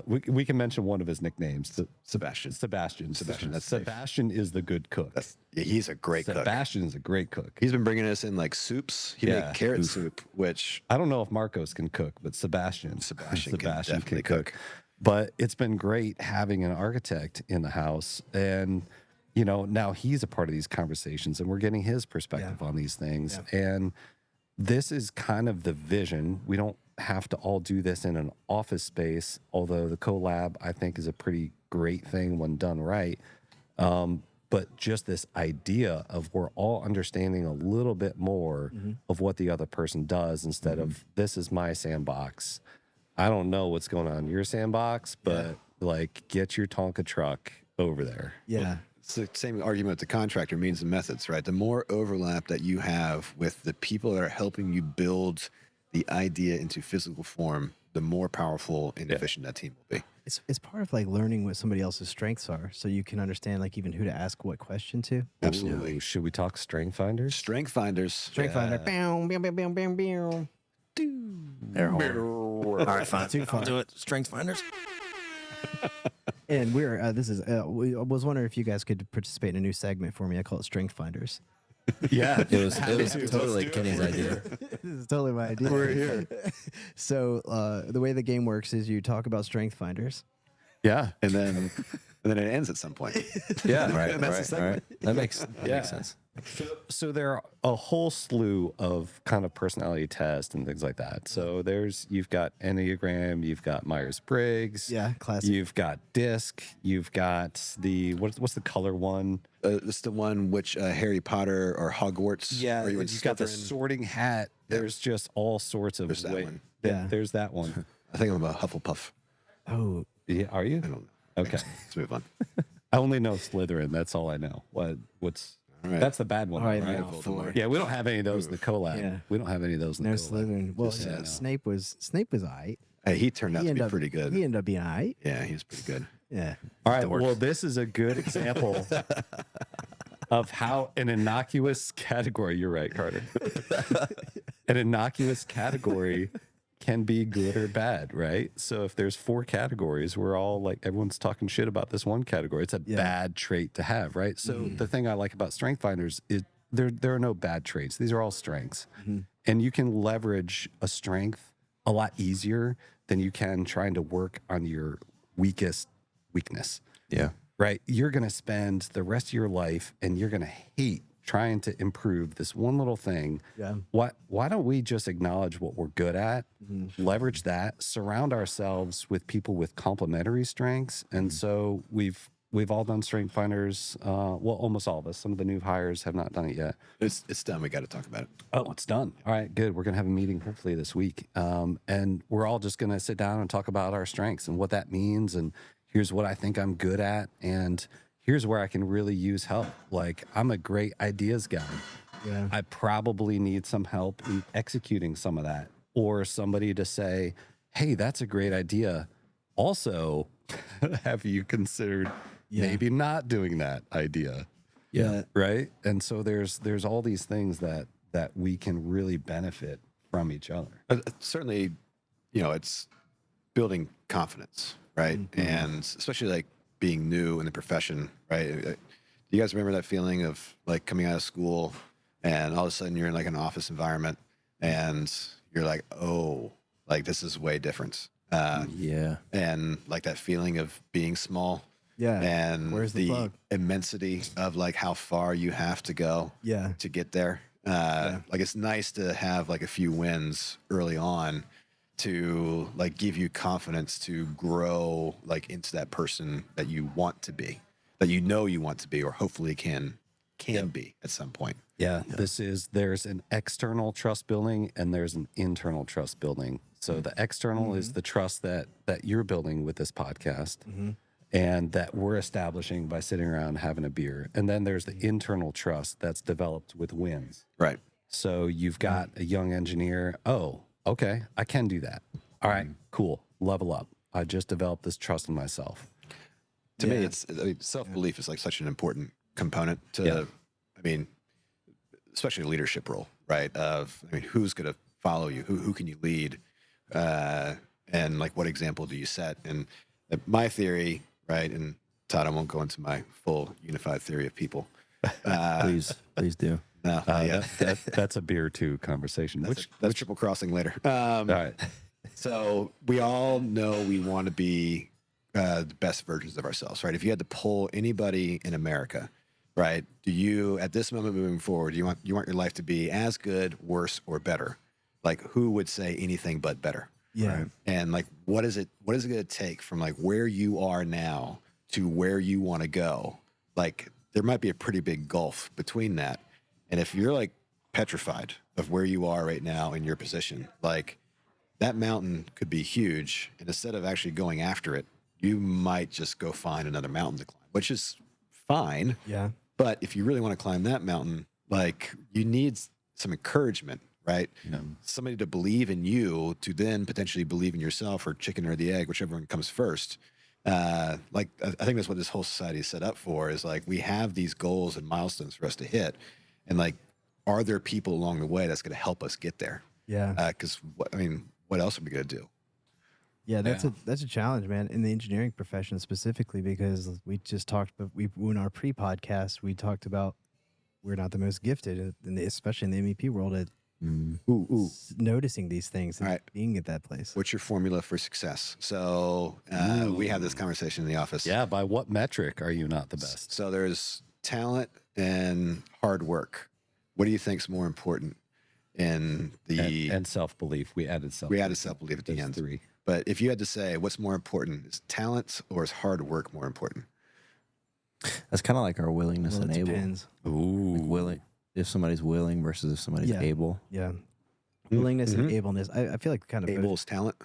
We can mention one of his nicknames. Sebastian. Sebastian. That's safe. Sebastian is the good cook. He's a great cook. Sebastian is a great cook. He's been bringing us in like soups. He made carrot soup, which I don't know if Marcos can cook, but Sebastian can definitely cook. But it's been great having an architect in the house, and now he's a part of these conversations, and we're getting his perspective on these things. And this is kind of the vision. We don't have to all do this in an office space, although the collab I think is a pretty great thing when done right. But just this idea of we're all understanding a little bit more of what the other person does instead of this is my sandbox. I don't know what's going on in your sandbox, but like get your Tonka truck over there. Yeah. It's the same argument with the contractor means and methods, right? The more overlap that you have with the people that are helping you build the idea into physical form, the more powerful and efficient that team will be. It's part of like learning what somebody else's strengths are, so you can understand like even who to ask what question to. Absolutely. Ooh, should we talk strength finders? Strength finders. Strength finder. Bow, bow, bow, bow, bow, bow. They're hard. All right, fine. Too far. I'll do it. Strength finders. And we're I was wondering if you guys could participate in a new segment for me. I call it Strength Finders. Yeah. It was totally Kenny's idea. This is totally my idea. We're here. So the way the game works is you talk about Strength Finders. Yeah. And then it ends at some point. Yeah. Right. That's the Right. segment. Right. That makes sense. So there are a whole slew of kind of personality tests and things like that. So you've got Enneagram, you've got Myers-Briggs. Yeah, classic. You've got DISC, you've got what's the color one? It's the one which Harry Potter or Hogwarts. Yeah, or even you've got the Slytherin. sorting hat. There's just all sorts of There's that one. Yeah. There's that one. I think I'm a Hufflepuff. Oh, Yeah, are you? I don't know. Okay. Let's move on. I only know Slytherin. That's all I know. What's All right. That's the bad one, all right, right? now for Yeah, we don't have any of those in the collab. Yeah. We don't have any of those in no the collab. Slytherin. Well, Just, yeah, Snape was aight. Hey, he turned out He to be ended up pretty good. He ended up being aight. Yeah, he was pretty good. Yeah. All right. Well, this is a good example of how an innocuous category, you're right, Carter. An innocuous category can be good or bad, right? So if there's 4 categories, we're all like, everyone's talking shit about this one category. It's a bad trait to have, right? So the thing I like about Strength Finders is there are no bad traits. These are all strengths. And you can leverage a strength a lot easier than you can trying to work on your weakest weakness. Yeah. Right? You're going to spend the rest of your life and you're going to hate trying to improve this one little thing. Yeah. Why don't we just acknowledge what we're good at, leverage that, surround ourselves with people with complementary strengths. And so we've all done strength finders. Well, almost all of us. Some of the new hires have not done it yet. It's done. We got to talk about it. Oh, it's done. All right, good. We're going to have a meeting hopefully this week. And we're all just going to sit down and talk about our strengths and what that means. And here's what I think I'm good at. And here's where I can really use help. Like, I'm a great ideas guy. Yeah. I probably need some help in executing some of that, or somebody to say, hey, that's a great idea. Also, have you considered maybe not doing that idea? Yeah. Right. And so there's all these things that we can really benefit from each other. Certainly, it's building confidence, right? And especially like being new in the profession, right? Do you guys remember that feeling of like coming out of school and all of a sudden you're in like an office environment and you're like, oh, like this is way different. Yeah. And like that feeling of being small. Yeah. And Where's the plug? immensity of like how far you have to go Yeah. to get there. Like it's nice to have like a few wins early on to like give you confidence to grow like into that person that you want to be, that you want to be, or hopefully can be at some point. Yeah. There's an external trust building and there's an internal trust building. So the external is the trust that you're building with this podcast. And that we're establishing by sitting around having a beer. And then there's the internal trust that's developed with wins. Right. So you've got a young engineer. Oh, okay, I can do that. All right, cool. Level up. I just developed this trust in myself. To me, self-belief is like such an important component to, I mean, especially a leadership role, right? I mean, who's going to follow you? Who can you lead? And like, what example do you set? And my theory, right? And Todd, I won't go into my full unified theory of people. Please do. No, not yet. That's a beer two conversation. That's triple crossing later. All right. So we all know we want to be the best versions of ourselves, right? If you had to poll anybody in America, right? Do you, at this moment moving forward, do you want your life to be as good, worse, or better? Like, who would say anything but better? Yeah. Right? And like, what is it going to take from like where you are now to where you want to go? Like, there might be a pretty big gulf between that. And if you're like petrified of where you are right now in your position, like that mountain could be huge. And instead of actually going after it, you might just go find another mountain to climb, which is fine. Yeah. But if you really want to climb that mountain, like you need some encouragement, right? Yeah. Somebody to believe in you to then potentially believe in yourself, or chicken or the egg, whichever one comes first. Like, I think that's what this whole society is set up for, is like, we have these goals and milestones for us to hit. And like, are there people along the way that's going to help us get there? Yeah. Cause what else are we going to do? Yeah, that's a challenge, man, in the engineering profession specifically, because we just talked, but in our pre-podcast, we talked about we're not the most gifted, especially in the MEP world, at noticing these things and All right. being at that place. What's your formula for success? So we have this conversation in the office. Yeah. By what metric are you not the best? So there's talent and hard work. What do you think's more important in the And self belief. We added self. we added self-belief at the There's end. 3. But if you had to say what's more important, is talent or is hard work more important? That's kind of like our willingness Well, and it able. depends. Ooh. Like willing, if somebody's willing versus if somebody's Yeah. able. Yeah. Willingness and ableness. I feel like kind of Able both. is talent,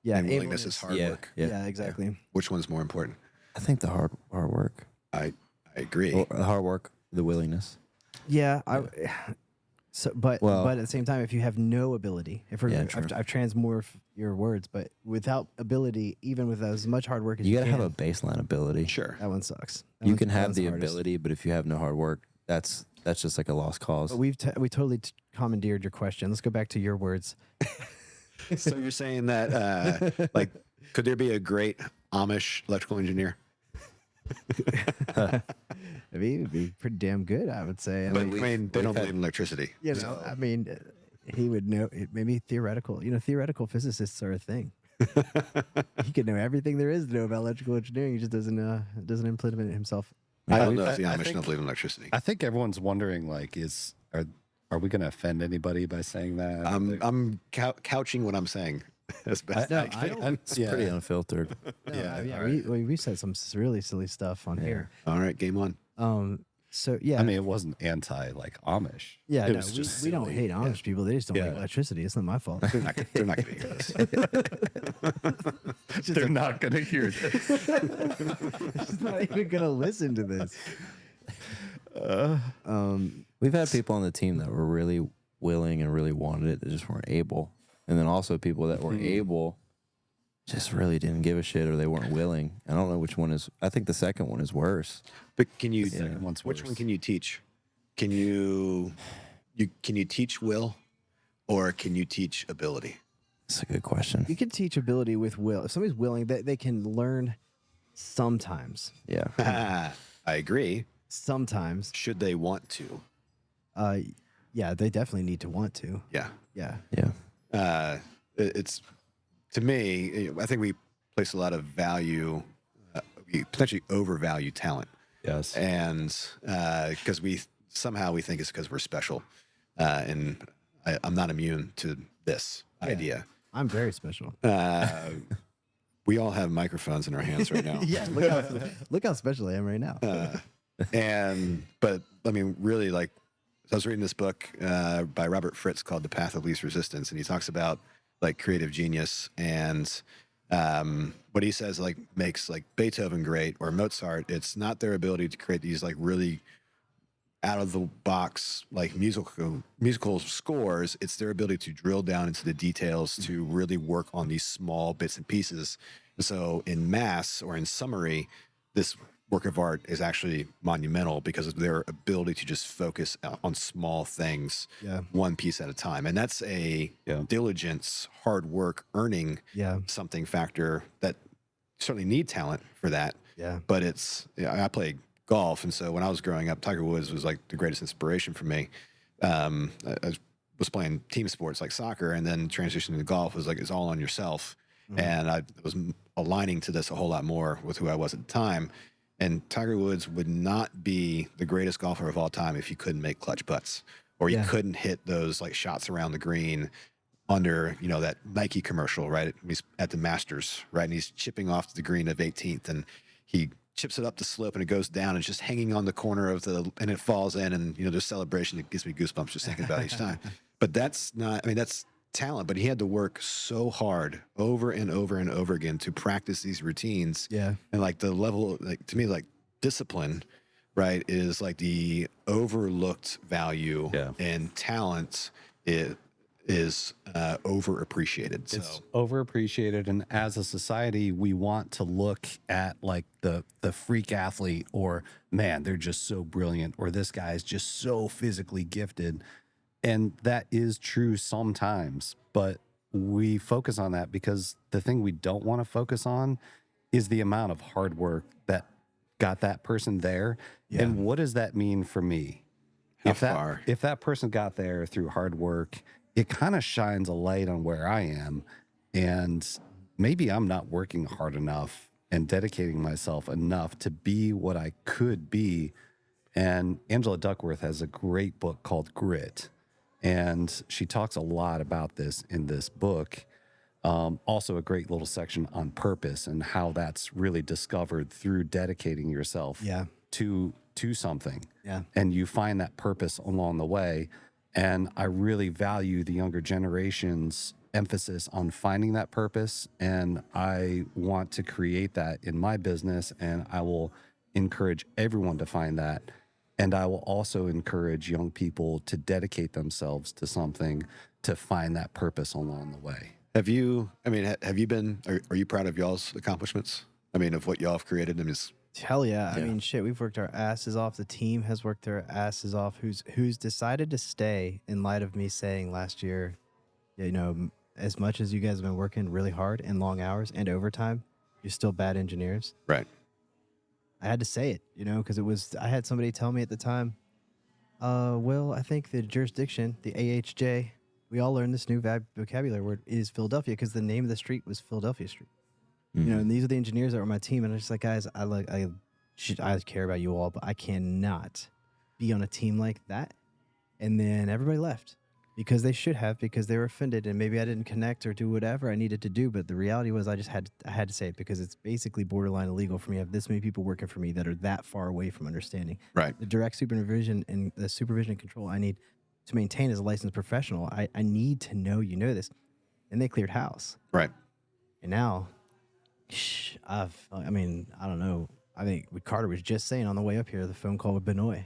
Yeah. and willingness ableness. is hard Yeah. work. Yeah, exactly. Which one's more important? I think the hard work, I agree. or the hard work, the willingness. Yeah. But Well- at the same time, if you have no ability, Yeah, true. I've transmorphed your words, but without ability, even with as much hard work as You you got to can, have a baseline ability. Sure. that one sucks. You can that have one's the hardest. ability, but if you have no hard work, that's just like a lost cause. But we totally commandeered your question. Let's go back to your words. So you're saying that, like, could there be a great Amish electrical engineer? I mean, it'd be pretty damn good, I would say. But they don't believe in electricity. You know, I mean, he would know. Maybe theoretical. You know, theoretical physicists are a thing. He could know everything there is to know about electrical engineering. He just doesn't implement it himself. I don't know if the I Amish think- don't believe in electricity. I think everyone's wondering, like, are we going to offend anybody by saying that? I'm couching what I'm saying as best No, I can. I don't. It's pretty unfiltered. Yeah, we said some really silly stuff on here. All right, game on. So yeah, I mean, it wasn't anti like Amish. yeah, It no, was just we don't silly. hate Amish people. They just don't like Yeah. electricity. It's not my fault. They're not going to hear this. They're not going to hear this. She's not even gonna listen to this. We've had people on the team that were really willing and really wanted it that just weren't able. And then also people that were able just really didn't give a shit or they weren't willing. I don't know which one is. I think the second one is worse. But can you? second one's Which worse. one can you teach? Can you teach will, or can you teach ability? That's a good question. You can teach ability with will. If somebody's willing, they can learn sometimes. Yeah. I agree. Sometimes, Should they want to? yeah, they definitely need to want to. Yeah. Yeah, Yeah. It's, to me, I think we place a lot of value. We potentially overvalue talent, Yes. and because we think it's because we're special, and I'm not immune to this idea. I'm very special. We all have microphones in our hands right now. Yeah, look how special I am right now. But I mean, really, like, I was reading this book by Robert Fritz called The Path of Least Resistance, and he talks about like creative genius, and what he says like makes like Beethoven great or Mozart. It's not their ability to create these like really out of the box like musical scores. It's their ability to drill down into the details to really work on these small bits and pieces. And so in mass or in summary, this work of art is actually monumental because of their ability to just focus on small things, Yeah. one piece at a time. And that's a diligence, hard work, earning something factor that certainly need talent for that. Yeah. But I play golf. And so when I was growing up, Tiger Woods was like the greatest inspiration for me. I was playing team sports like soccer, and then transitioning to golf was like, it's all on yourself. And I was aligning to this a whole lot more with who I was at the time. And Tiger Woods would not be the greatest golfer of all time if you couldn't make clutch putts, or you couldn't hit those like shots around the green under, that Nike commercial, right? He's at the Masters, right? And he's chipping off the green of 18th, and he chips it up the slope, and it goes down, and it's just hanging on the corner and it falls in, and there's celebration. It gives me goosebumps just thinking about it each time. But that's talent, but he had to work so hard over and over and over again to practice these routines. Yeah. And like the level, like to me, like discipline, right, is like the overlooked value, and talent is overappreciated. It's overappreciated, and as a society, we want to look at like the freak athlete, or man, they're just so brilliant, or this guy is just so physically gifted. And that is true sometimes, but we focus on that because the thing we don't want to focus on is the amount of hard work that got that person there. Yeah. And what does that mean for me? If that person got there through hard work, it kind of shines a light on where I am. And maybe I'm not working hard enough and dedicating myself enough to be what I could be. And Angela Duckworth has a great book called Grit. And she talks a lot about this in this book. Also a great little section on purpose and how that's really discovered through dedicating yourself to something. Yeah. And you find that purpose along the way. And I really value the younger generation's emphasis on finding that purpose. And I want to create that in my business. And I will encourage everyone to find that. And I will also encourage young people to dedicate themselves to something to find that purpose along the way. Are you proud of y'all's accomplishments? I mean, of what y'all have created? I mean, hell yeah. I mean, shit, we've worked our asses off. The team has worked their asses off. Who's decided to stay in light of me saying last year, as much as you guys have been working really hard and long hours and overtime, you're still bad engineers. Right. I had to say it, because I had somebody tell me at the time, Will, I think the jurisdiction, the AHJ, we all learned this new vocabulary word is Philadelphia, because the name of the street was Philadelphia Street. Mm-hmm. And these are the engineers that were my team. And I'm just like, guys, I care about you all, but I cannot be on a team like that. And then everybody left because they should have, because they were offended, and maybe I didn't connect or do whatever I needed to do. But the reality was I had to say it, because it's basically borderline illegal for me to have this many people working for me that are that far away from understanding. Right. The direct supervision and the supervision and control I need to maintain as a licensed professional. I need to know this. And they cleared house. Right. And now, I don't know. I think what Carter was just saying on the way up here, the phone call with Benoit.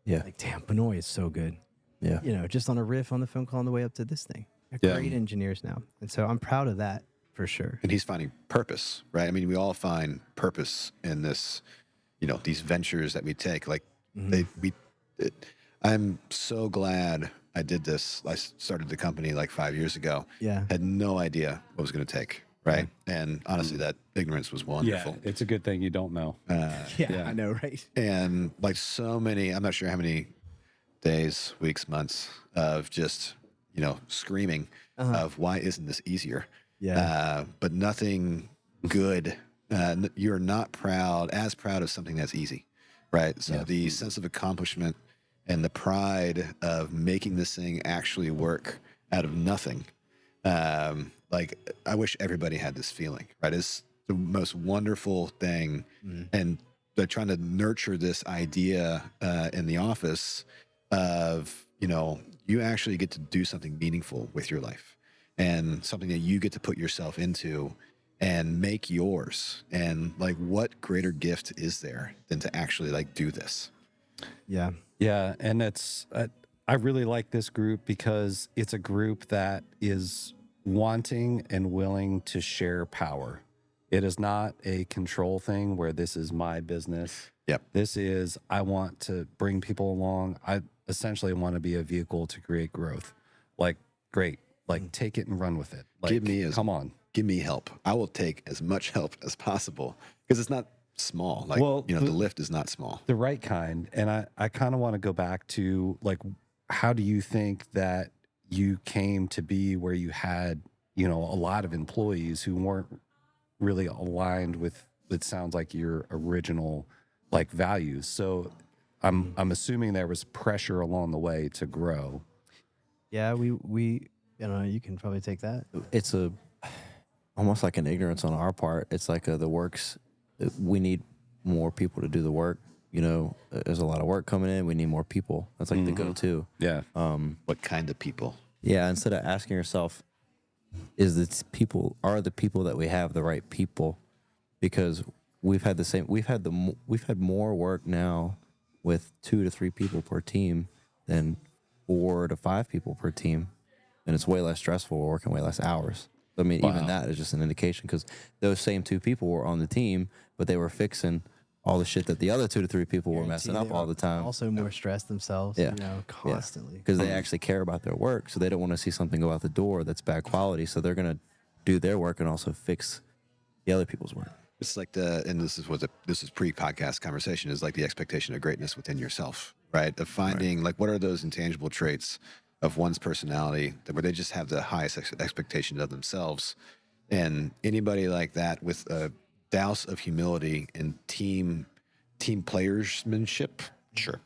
Yeah. Like, damn, Benoit is so good. Yeah. Just on a riff on the phone call on the way up to this thing. They're great engineers now. And so I'm proud of that for sure. And he's finding purpose, right? I mean, we all find purpose in this, these ventures that we take. Like I'm so glad I did this. I started the company like 5 years ago. Yeah. Had no idea what it was going to take. Right. And honestly, that ignorance was wonderful. Yeah, it's a good thing you don't know. I know, right? And like so many, I'm not sure how many days, weeks, months of just, screaming of why isn't this easier? Yeah. But nothing good. You're not as proud of something that's easy. Right. So the sense of accomplishment and the pride of making this thing actually work out of nothing. Like, I wish everybody had this feeling, right? It's the most wonderful thing. And they're trying to nurture this idea in the office of, you actually get to do something meaningful with your life, and something that you get to put yourself into and make yours. And like, what greater gift is there than to actually like do this? Yeah. Yeah. And I really like this group because it's a group that is wanting and willing to share power. It is not a control thing where this is my business. Yep. This is, I want to bring people along. I essentially want to be a vehicle to create growth. Like, great. Like, take it and run with it. Like, come on. Give me help. I will take as much help as possible because it's not small. Like, Well, the lift is not small. The right kind. And I kind of want to go back to, like, how do you think that you came to be where you had, a lot of employees who weren't really aligned with, it sounds like, your original, like, values. So I'm assuming there was pressure along the way to grow. Yeah, we you can probably take that. It's almost like an ignorance on our part. It's like the works. We need more people to do the work. There's a lot of work coming in. We need more people. That's like the go-to. Yeah. What kind of people? Yeah. Instead of asking yourself, are the people that we have the right people? Because we've had more work now with 2 to 3 people per team than 4 to 5 people per team. And it's way less stressful. We're working way less hours. I mean, even that is just an indication because those same 2 people were on the team, but they were fixing all the shit that the other 2 to 3 people were messing up all the time. Also more stressed themselves, constantly. Because they actually care about their work, so they don't want to see something go out the door that's bad quality. So they're going to do their work and also fix the other people's work. It's like this is pre-podcast conversation, is like the expectation of greatness within yourself, right? Of finding like what are those intangible traits of one's personality where they just have the highest expectation of themselves. And anybody like that with a douse of humility and team playersmanship, sure.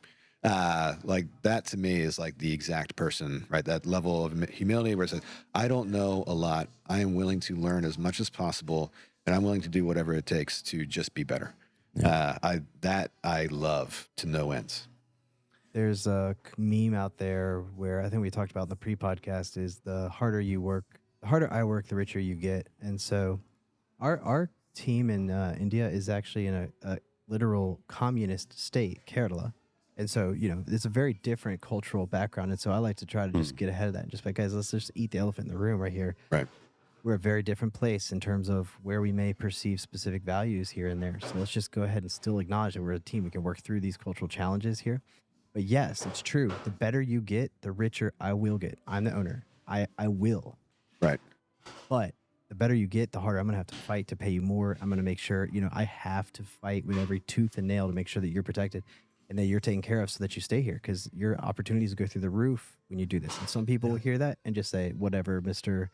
Like that to me is like the exact person, right? That level of humility where it says, I don't know a lot. I am willing to learn as much as possible, and I'm willing to do whatever it takes to just be better. Yeah. I love to no ends. There's a meme out there where I think we talked about in the pre-podcast is the harder I work, the richer you get. And so our team in India is actually in a literal communist state, Kerala. And so, it's a very different cultural background. And so I like to try to just get ahead of that and just be like, guys, let's just eat the elephant in the room right here. Right. We're a very different place in terms of where we may perceive specific values here and there. So let's just go ahead and still acknowledge that we're a team. We can work through these cultural challenges here. But yes, it's true. The better you get, the richer I will get. I'm the owner. I will. Right. But the better you get, the harder I'm going to have to fight to pay you more. I'm going to make sure, I have to fight with every tooth and nail to make sure that you're protected and that you're taken care of so that you stay here because your opportunities go through the roof when you do this. And some people will hear that and just say, whatever, Mr.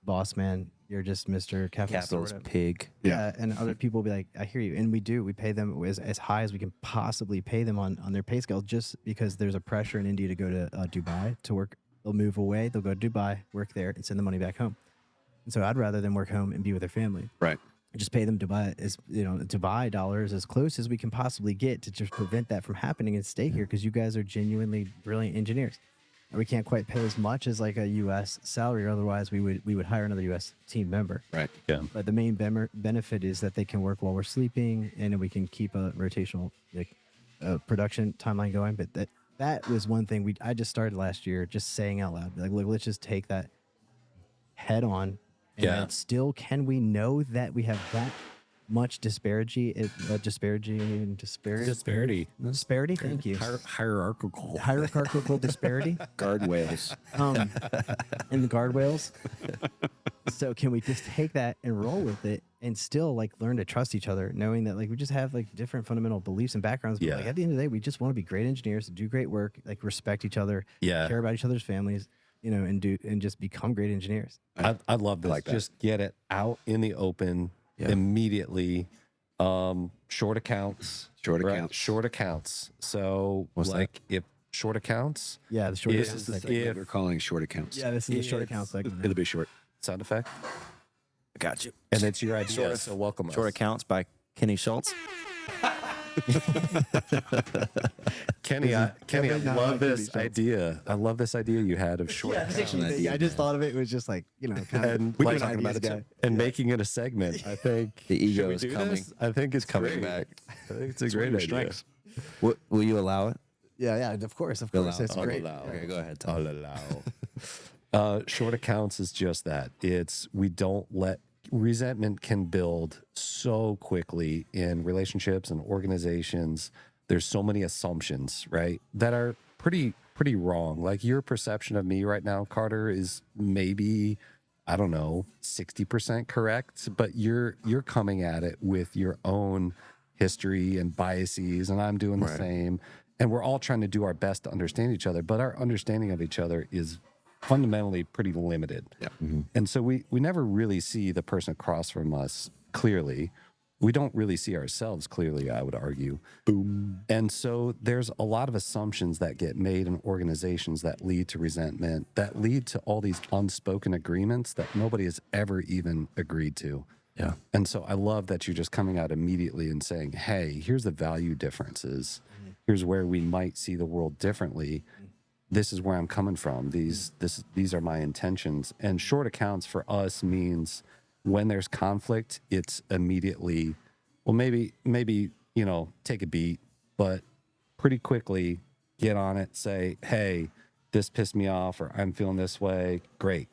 Boss Man, you're just Mr. Capitalist pig. Yeah. And other people will be like, I hear you. And we pay them as high as we can possibly pay them on their pay scale just because there's a pressure in India to go to Dubai to work. They'll move away. They'll go to Dubai, work there, and send the money back home. And so I'd rather them work home and be with their family. Right. Just pay them Dubai dollars as close as we can possibly get to just prevent that from happening and stay here because you guys are genuinely brilliant engineers. And we can't quite pay as much as like a U.S. salary, or otherwise we would hire another U.S. team member. Right. Yeah. But the main benefit is that they can work while we're sleeping, and we can keep a rotational production timeline going. But that was one thing I just started last year, just saying out loud, like, look, let's just take that head on. And then still, can we know that we have that much disparity? Disparity. Thank you. Hierarchical disparity. Guardrails. And the guardrails. So can we just take that and roll with it and still like learn to trust each other, knowing that like we just have like different fundamental beliefs and backgrounds. But like at the end of the day, we just want to be great engineers, do great work, like respect each other, care about each other's families, and just become great engineers. I love this. Like just get it out in the open immediately. Short accounts. Short accounts. So if short accounts. Yeah, the short accounts. This is the thing we're calling short accounts. Yeah, this is the short account segment. It'll be short. Sound effect. I got you. And it's your idea. So welcome. Short accounts by Kenny Shultz. Kenny, I love this idea. I love this idea you had of short. I just thought of it. It was just like kind and of like talking about it and making it a segment. I think the ego is coming. This? I think it's coming back. I think it's a great idea. Will you allow it? Yeah, of course. It's great. Okay, go ahead. Tom. Short accounts is just that. We don't let resentment can build so quickly in relationships and organizations. There's so many assumptions, right, that are pretty wrong. Like your perception of me right now, Carter, is maybe, I don't know, 60% correct, but you're coming at it with your own history and biases, and I'm doing the same. And we're all trying to do our best to understand each other, but our understanding of each other is fundamentally pretty limited. Yeah. And so we never really see the person across from us clearly. We don't really see ourselves clearly, I would argue. Boom. And so there's a lot of assumptions that get made in organizations that lead to resentment, that lead to all these unspoken agreements that nobody has ever even agreed to. Yeah. And so I love that you're just coming out immediately and saying, hey, here's the value differences. Here's where we might see the world differently. This is where I'm coming from. These are my intentions. And short accounts for us means when there's conflict, it's immediately, well, maybe, take a beat, but pretty quickly get on it, say, hey, this pissed me off, or I'm feeling this way. Great.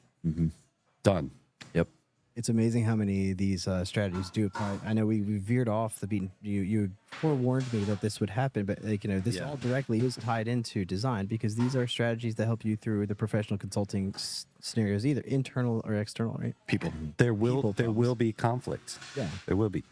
Done. Yep. It's amazing how many of these strategies do apply. I know we veered off the beat. You forewarned me that this would happen, but this all directly is tied into design, because these are strategies that help you through the professional consulting scenarios, either internal or external, right? People. There will be conflict. Yeah. There will be.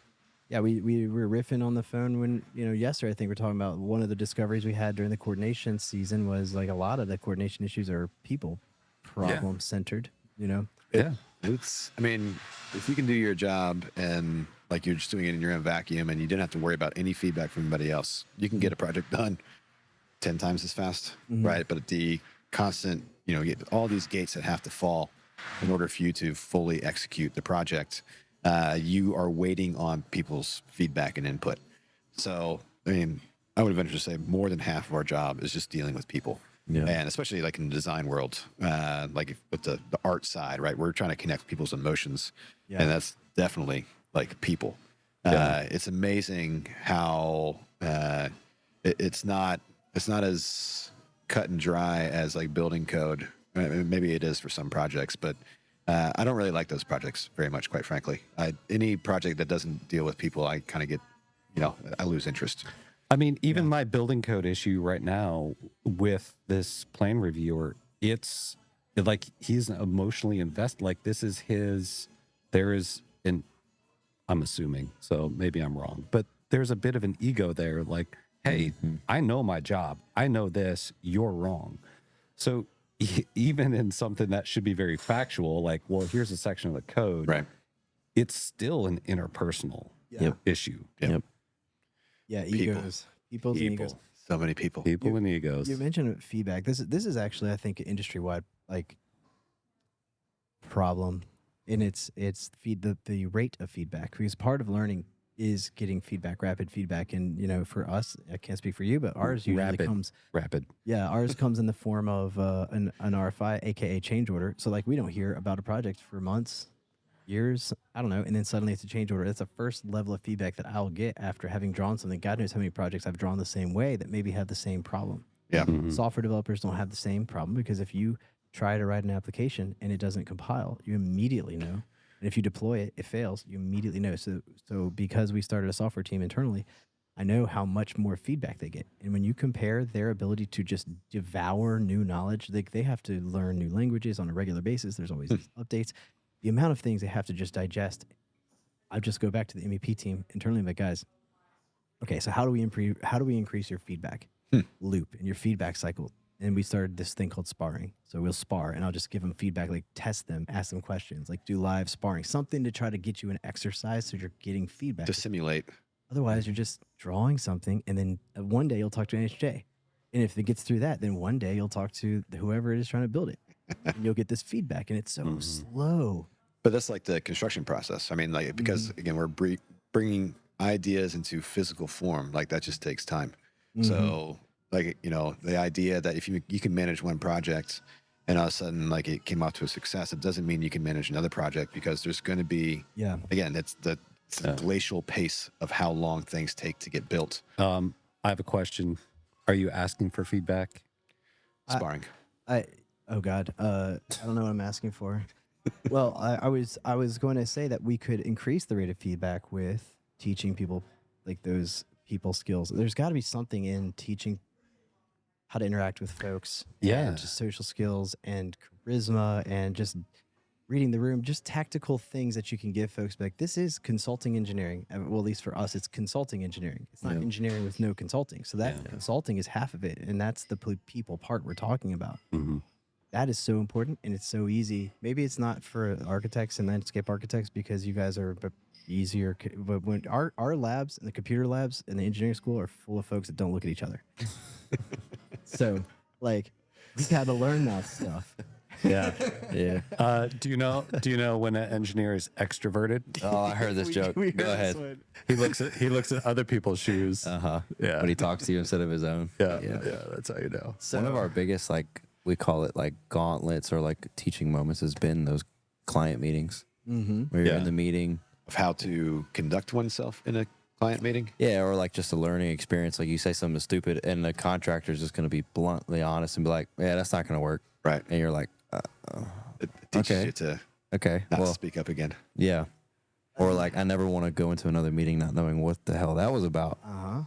Yeah, we were riffing on the phone when, yesterday I think we're talking about one of the discoveries we had during the coordination season was like a lot of the coordination issues are people problem centered, Yeah. It's, if you can do your job and like you're just doing it in your own vacuum and you didn't have to worry about any feedback from anybody else, you can get a project done 10 times as fast, right? But the constant, all these gates that have to fall in order for you to fully execute the project, you are waiting on people's feedback and input. So, I would venture to say more than half of our job is just dealing with people. Yeah. And especially like in the design world, with the art side, right? We're trying to connect people's emotions. Yeah. And that's definitely like people. It's amazing how it's not as cut and dry as like building code. Maybe it is for some projects, but I don't really like those projects very much, quite frankly. Any project that doesn't deal with people, I kind of get, I lose interest. Even my building code issue right now with this plan reviewer, it's like he's emotionally invested. Like this is I'm assuming, so maybe I'm wrong, but there's a bit of an ego there. Like, hey, I know my job. I know this. You're wrong. So even in something that should be very factual, like, well, here's a section of the code, Right. It's still an interpersonal issue. Yep. Yeah, egos. People's and egos. So many people. People and egos. You mentioned feedback. This is actually, I think, an industry-wide problem, and it's the rate of feedback, because part of learning is getting feedback, rapid feedback, and for us, I can't speak for you, but ours usually comes rapid. Yeah, ours comes in the form of an RFI, aka change order. So we don't hear about a project for months, years, I don't know, and then suddenly it's a change order. That's the first level of feedback that I'll get after having drawn something. God knows how many projects I've drawn the same way that maybe have the same problem. Yeah. Software developers don't have the same problem, because if you try to write an application and it doesn't compile, you immediately know. And if you deploy it, it fails, you immediately know. So because we started a software team internally, I know how much more feedback they get. And when you compare their ability to just devour new knowledge, they have to learn new languages on a regular basis. There's always these updates. The amount of things they have to just digest. I just go back to the MEP team internally, but guys, okay, so how do we increase your feedback loop and your feedback cycle? And we started this thing called sparring. So we'll spar, and I'll just give them feedback, like test them, ask them questions, like do live sparring, something to try to get you an exercise so you're getting feedback. To simulate. Otherwise, you're just drawing something, and then one day you'll talk to NHJ. And if it gets through that, then one day you'll talk to whoever it is trying to build it. And you'll get this feedback, and it's so slow. But that's like the construction process. Because again, we're bringing ideas into physical form. Like that just takes time. So the idea that if you can manage one project and all of a sudden it came off to a success, it doesn't mean you can manage another project, because there's going to be, again, it's the glacial pace of how long things take to get built. I have a question. Are you asking for feedback? Sparring. Oh God, I don't know what I'm asking for. Well, I was going to say that we could increase the rate of feedback with teaching people like those people skills. There's got to be something in teaching how to interact with folks, Yeah. and just social skills and charisma and just reading the room, just tactical things that you can give folks. Like, this is consulting engineering. Well, at least for us, it's consulting engineering. It's not engineering with no consulting. So that consulting is half of it, and that's the people part we're talking about. Mm-hmm. That is so important, and it's so easy. Maybe it's not for architects and landscape architects because you guys are easier. But when our labs and the computer labs and the engineering school are full of folks that don't look at each other. So, like, we got to learn that stuff. Yeah. Yeah. Do you know when an engineer is extroverted? Oh, I heard this joke. We Go heard ahead. this one. He looks at other people's shoes. Uh-huh. Yeah. When he talks to you instead of his own. Yeah. That's how you know. So, One of our biggest, like, we call it like gauntlets or like teaching moments has been those client meetings where you're in the meeting. Of how to conduct oneself in a client meeting. Yeah, or like just a learning experience. Like you say something stupid and the contractor's just going to be bluntly honest and be like, yeah, that's not going to work. Right. And you're like, It teaches Okay. you to okay, not well, speak up again. yeah. Or like, I never want to go into another meeting not knowing what the hell that was about,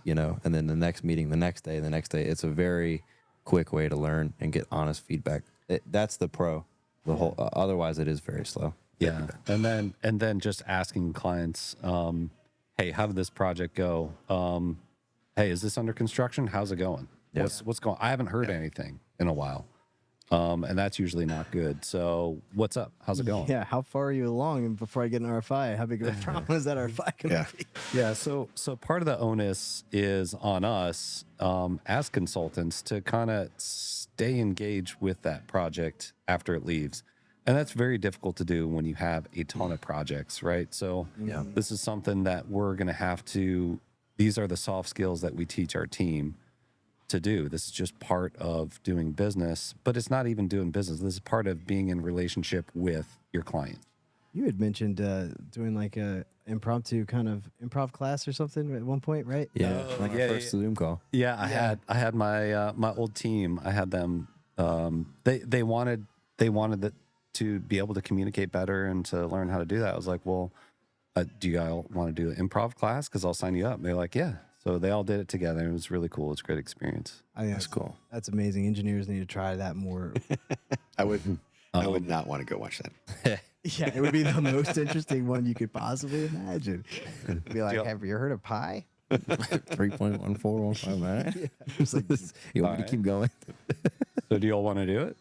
you know, and then the next meeting, the next day, it's a very quick way to learn and get honest feedback. That's the pro. The whole, otherwise it is very slow. Yeah. And then just asking clients, hey, how did this project go? Hey, is this under construction? How's it going? Yeah. What's going? I haven't heard anything in a while. And that's usually not good. So what's up? How's it going? yeah, how far are you along? And before I get an RFI, how big of a problem is that RFI going to be? Yeah, so part of the onus is on us as consultants to kind of stay engaged with that project after it leaves. And that's very difficult to do when you have a ton of projects, right? So this is something that we're going to have to, these are the soft skills that we teach our team to do. This is just part of doing business, but it's not even doing business. This is part of being in relationship with your client. You had mentioned doing like a impromptu kind of improv class or something at one point, right? Yeah. Like yeah, our first Zoom call. Yeah, I had my my old team. I had them. They wanted to be able to communicate better and to learn how to do that. I was like, well, do you all want to do an improv class? Because I'll sign you up. They're like, yeah. So they all did it together. It was really cool. It's a great experience. I think That's cool. That's amazing. Engineers need to try that more. I would not want to go watch that. Yeah, it would be the most interesting one you could possibly imagine. Be like, have you heard of pi? 3.14159. It's like, You want me to keep going? So do you all want to do it?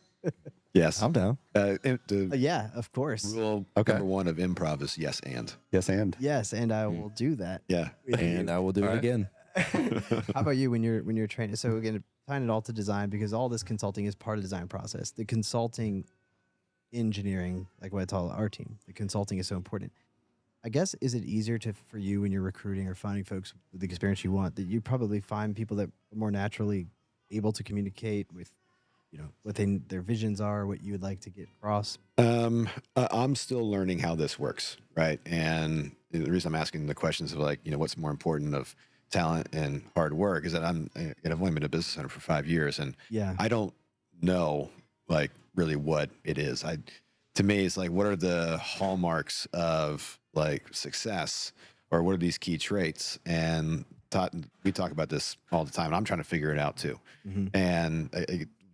Yes. I'm down. The yeah, of course. rule number one of improv is yes and. Yes, and Yes, and I will do that. Yeah. And I will do it again. How about you when you're training? So again, tying it all to design, because all this consulting is part of the design process. The consulting engineering, like what I tell our team, the consulting is so important. I guess, is it easier for you when you're recruiting or finding folks with the experience you want, that you probably find people that are more naturally able to communicate with, you know, what their visions are, what you would like to get across? I'm still learning how this works, right? And the reason I'm asking the questions of like, you know, what's more important of talent and hard work is that I've only been a business owner for 5 years, and I don't know like really what it is. To me, it's like, what are the hallmarks of like success, or what are these key traits? And we talk about this all the time, and I'm trying to figure it out too. And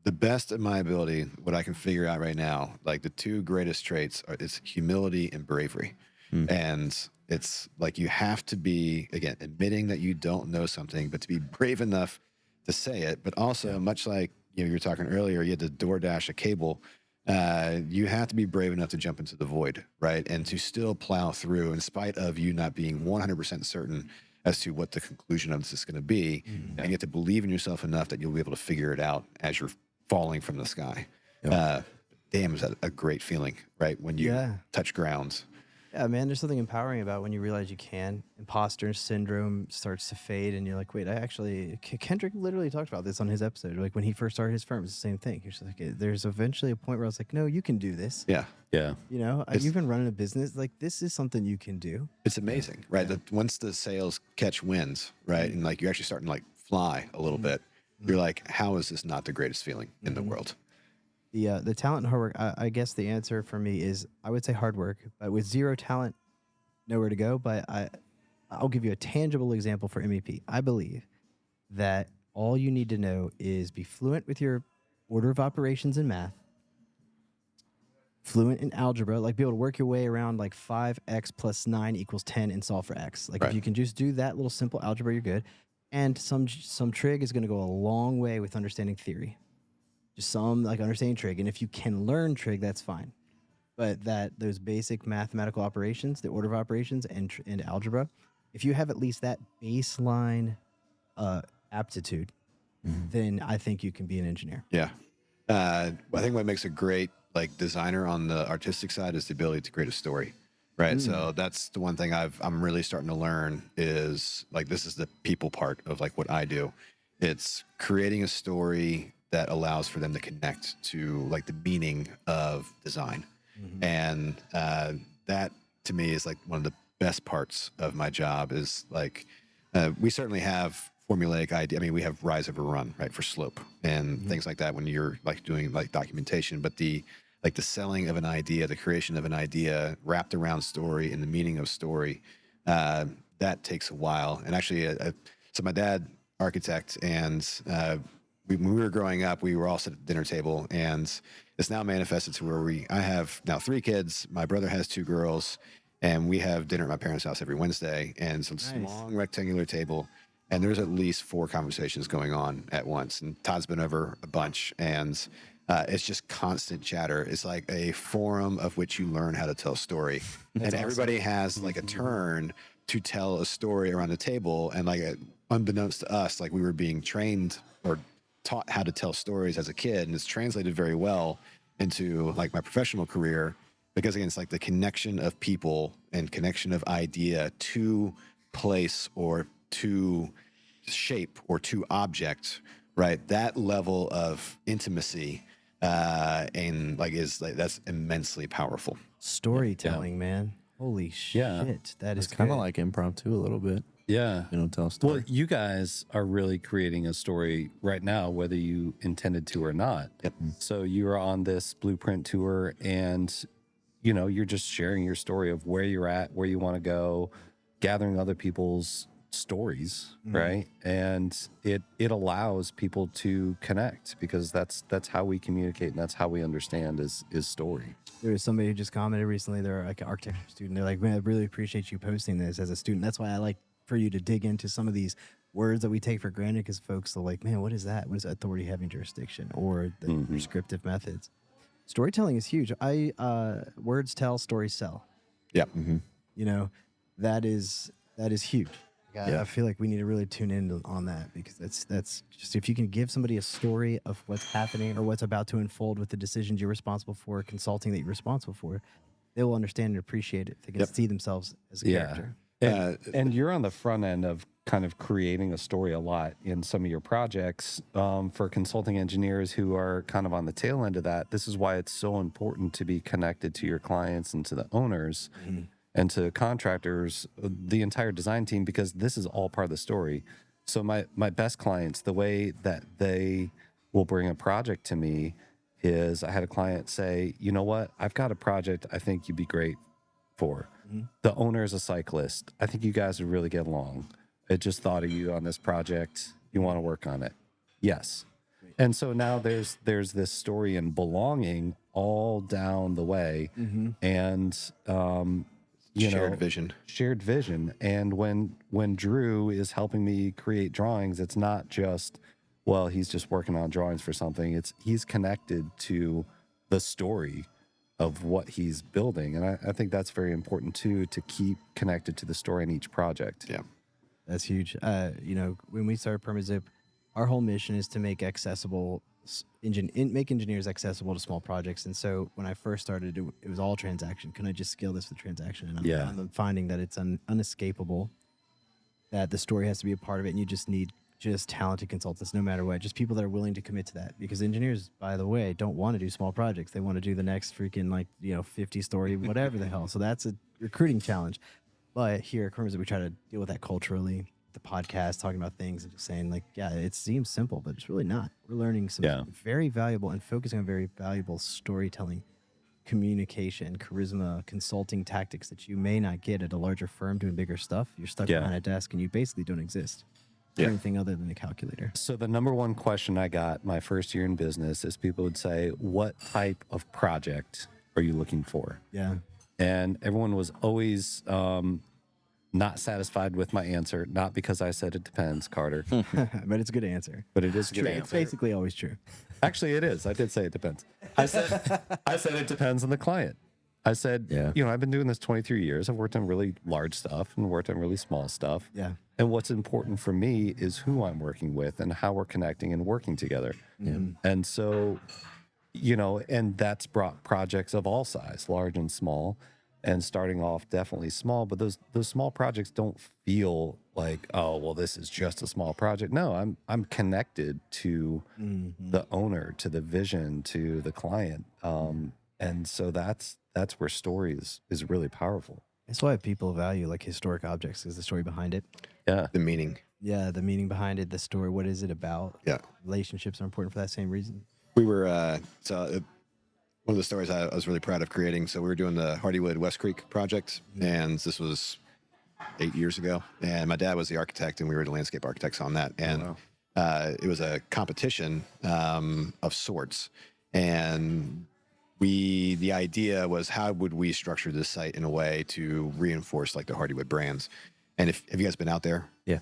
the best of my ability, what I can figure out right now, like the two greatest traits is humility and bravery. And it's like, you have to be, again, admitting that you don't know something, but to be brave enough to say it. But also, much like, you know, you were talking earlier, you had to DoorDash a cable. You have to be brave enough to jump into the void, right? And to still plow through in spite of you not being 100% certain as to what the conclusion of this is going to be. And you have to believe in yourself enough that you'll be able to figure it out as you're falling from the sky. Damn, is that a great feeling, right? When you touch ground. Yeah, man, there's something empowering about when you realize you can. Imposter syndrome starts to fade, and you're like, wait, Kendrick literally talked about this on his episode. Like, when he first started his firm, it's the same thing. He's like, there's eventually a point where I was like, no, you can do this. Yeah. Yeah. You know, you've been running a business. Like, this is something you can do. It's amazing, right? That once the sales catch winds, right? And like, you're actually starting to like fly a little bit. You're like, how is this not the greatest feeling in the world? The talent and hard work. I guess the answer for me is I would say hard work, but with zero talent, nowhere to go. But I'll give you a tangible example for MEP. I believe that all you need to know is be fluent with your order of operations in math, fluent in algebra, like be able to work your way around like 5x plus 9 equals 10 and solve for x. Like if you can just do that little simple algebra, you're good. And some trig is going to go a long way with understanding theory. Just some like understanding trig. And if you can learn trig, that's fine. But those basic mathematical operations, the order of operations and algebra, if you have at least that baseline aptitude, then I think you can be an engineer. Yeah. I think what makes a great like designer on the artistic side is the ability to create a story. Right. So that's the one thing I'm really starting to learn is like, this is the people part of like what I do. It's creating a story that allows for them to connect to like the meaning of design. And that to me is like one of the best parts of my job is like, we certainly have formulaic idea. I mean, we have rise over run, right, for slope and things like that when you're like doing like documentation, but the selling of an idea, the creation of an idea wrapped around story and the meaning of story, that takes a while. And actually, so my dad, architect, and when we were growing up, we were all sitting at the dinner table, and it's now manifested to where I have now 3 kids. My brother has 2 girls, and we have dinner at my parents' house every Wednesday. And so it's a long rectangular table, and there's at least 4 conversations going on at once. And Todd's been over a bunch, and it's just constant chatter. It's like a forum of which you learn how to tell a story. And everybody has like a turn to tell a story around the table. And like unbeknownst to us, like we were being trained or taught how to tell stories as a kid. And it's translated very well into like my professional career, because again, it's like the connection of people and connection of idea to place or to shape or to object, right? That level of intimacy and like that's immensely powerful. Storytelling, man. Holy shit. That is kind of like impromptu a little bit. Yeah. Tell a story. Well, you guys are really creating a story right now, whether you intended to or not. Yep. So you're on this blueprint tour and, you're just sharing your story of where you're at, where you want to go, gathering other people's stories, right? And it allows people to connect, because that's how we communicate and that's how we understand is story. There was somebody who just commented recently, they're like an architecture student. They're like, man, I really appreciate you posting this as a student. That's why I like for you to dig into some of these words that we take for granted, because folks are like, man, what is that? What is authority having jurisdiction or the prescriptive methods? Storytelling is huge. Words tell, stories sell. Yeah. That is huge. I feel like we need to really tune in on that, because that's just, if you can give somebody a story of what's happening or what's about to unfold with the decisions you're responsible for, consulting that you're responsible for, they will understand and appreciate it. They can see themselves as a character. And you're on the front end of kind of creating a story a lot in some of your projects. For consulting engineers who are kind of on the tail end of that, this is why it's so important to be connected to your clients and to the owners and to contractors, the entire design team, because this is all part of the story. So my best clients, the way that they will bring a project to me is, I had a client say, you know what, I've got a project I think you'd be great for. The owner is a cyclist. I think you guys would really get along. I just thought of you on this project. You want to work on it? Yes. And so now there's this story and belonging all down the way. And Shared vision. And when Drew is helping me create drawings, it's not just, well, he's just working on drawings for something. He's connected to the story of what he's building. And I think that's very important too, to keep connected to the story in each project. Yeah. That's huge. When we started PermaZip, our whole mission is to make make engineers accessible to small projects. And so when I first started, it was all transaction. Can I just scale this with transaction? And I'm finding that it's unescapable, that the story has to be a part of it, and you just need talented consultants, no matter what, just people that are willing to commit to that. Because engineers, by the way, don't want to do small projects. They want to do the next freaking 50-story, whatever the hell. So that's a recruiting challenge. But here at PermaZip, we try to deal with that culturally the podcast, talking about things and just saying like, yeah, it seems simple, but it's really not. We're learning some Yeah. very valuable and focusing on very valuable storytelling, communication, charisma, consulting tactics that you may not get at a larger firm doing bigger stuff. You're stuck Yeah. behind a desk and you basically don't exist. Yeah. Anything other than a calculator. So the number one question I got my first year in business is people would say, what type of project are you looking for? Yeah. And everyone was always not satisfied with my answer, not because I said it depends, Carter, But it's a good answer. but it is a good True. It's answer. basically always true. Actually, it is. I did say it depends. I said it depends on the client. I said, Yeah. you know, I've been doing this 23 years. I've worked on really large stuff and worked on really small stuff. Yeah. And what's important for me is who I'm working with and how we're connecting and working together. And so, you know, and that's brought projects of all size, large and small. And starting off definitely small, but those small projects don't feel like, oh, well, this is just a small project. No, I'm connected to the owner, to the vision, to the client. And so that's where story is really powerful. That's why people value like historic objects, is the story behind it. Yeah. The meaning. Yeah, the meaning behind it, the story. What is it about? Yeah. Relationships are important for that same reason. We were, one of the stories I was really proud of creating. So we were doing the Hardywood West Creek project, and this was 8 years ago. And my dad was the architect, and we were the landscape architects on that. And it was a competition of sorts. And the idea was, how would we structure this site in a way to reinforce like the Hardywood brands? And have you guys been out there? Yeah.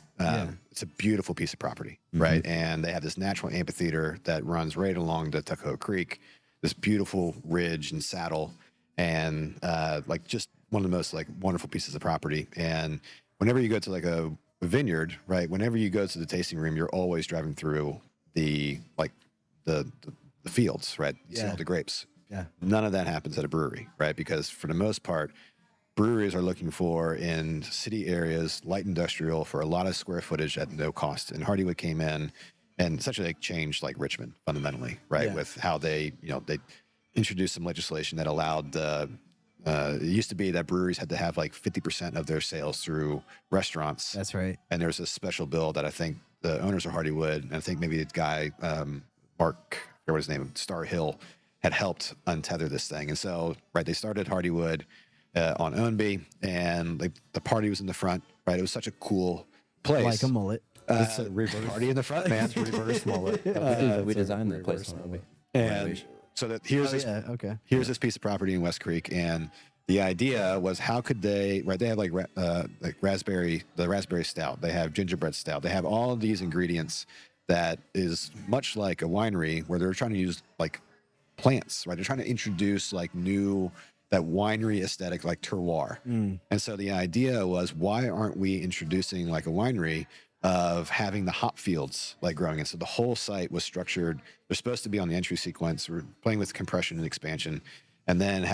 It's a beautiful piece of property, right? And they have this natural amphitheater that runs right along the Tuckahoe Creek, this beautiful ridge and saddle, and like just one of the most like wonderful pieces of property. And whenever you go to like a vineyard, right? Whenever you go to the tasting room, you're always driving through the fields, right? You see Yeah. all the grapes. Yeah. None of that happens at a brewery, right? Because for the most part, breweries are looking for in city areas, light industrial for a lot of square footage at no cost. And Hardywood came in and essentially like changed like Richmond fundamentally, right? Yeah. With how they introduced some legislation that allowed it used to be that breweries had to have like 50% of their sales through restaurants. That's right. And there's a special bill that I think the owners of Hardywood, and I think maybe the guy, Mark, or what his name, Star Hill, had helped untether this thing. And so, right, they started Hardywood on Ownby, and like the party was in the front, right? It was such a cool place. Like a mullet. It's a reverse Party in the front, man. reverse mullet. we designed that place. And so that here's this Yeah, okay. here's this piece of property in West Creek, and the idea was, how could they, right? They have like raspberry stout. They have gingerbread stout. They have all of these ingredients that is much like a winery, where they're trying to use like plants, right? They're trying to introduce like that winery aesthetic, like terroir. And so the idea was, why aren't we introducing like a winery of having the hop fields like growing? And so the whole site was structured. They're supposed to be on the entry sequence. We're playing with compression and expansion. And then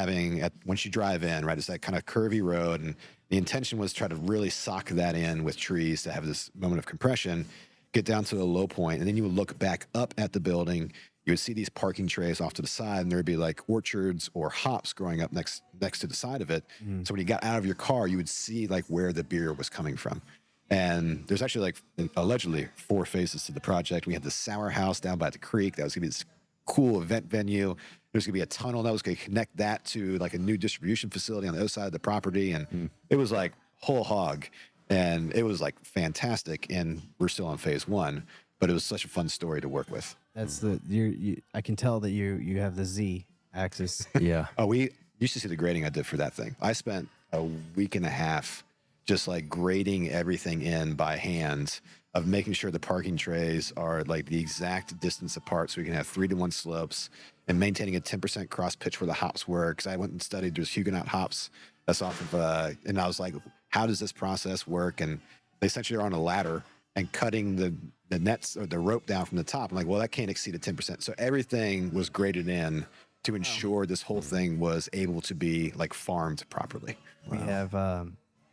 once you drive in, right, it's that kind of curvy road. And the intention was to try to really sock that in with trees to have this moment of compression, get down to a low point, and then you would look back up at the building. You would see these parking trays off to the side, and there'd be like orchards or hops growing up next to the side of it. So when you got out of your car, you would see like where the beer was coming from. And there's actually like allegedly 4 phases to the project. We had the Sour House down by the creek. That was gonna be this cool event venue. There's gonna be a tunnel that was gonna connect that to like a new distribution facility on the other side of the property. And it was like whole hog. And it was like fantastic. And we're still on phase 1, but it was such a fun story to work with. That's I can tell that you have the Z axis. Yeah. Oh, you should see the grading I did for that thing. I spent a week and a half just like grading everything in by hand, of making sure the parking trays are like the exact distance apart so we can have 3-to-1 slopes, and maintaining a 10% cross pitch where the hops were. Because I went and studied, there's Huguenot hops that's off of, and I was like, how does this process work? And they essentially are on a ladder and cutting the nets or the rope down from the top. I'm like, well, that can't exceed a 10%. So everything was graded in to ensure this whole thing was able to be like farmed properly. We have,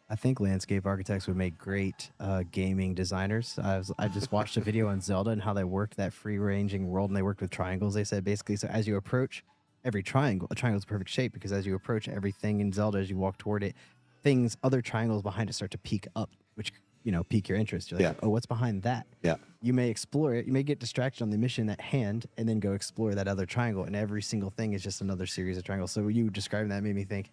I think landscape architects would make great gaming designers. I just watched a video on Zelda and how they worked that free-ranging world, and they worked with triangles. They said basically, so as you approach every triangle, a triangle is a perfect shape, because as you approach everything in Zelda, as you walk toward it, other triangles behind it start to peak up, which pique your interest. You're like, Yeah. oh, what's behind that? Yeah. You may explore it. You may get distracted on the mission at hand and then go explore that other triangle. And every single thing is just another series of triangles. So you describing that made me think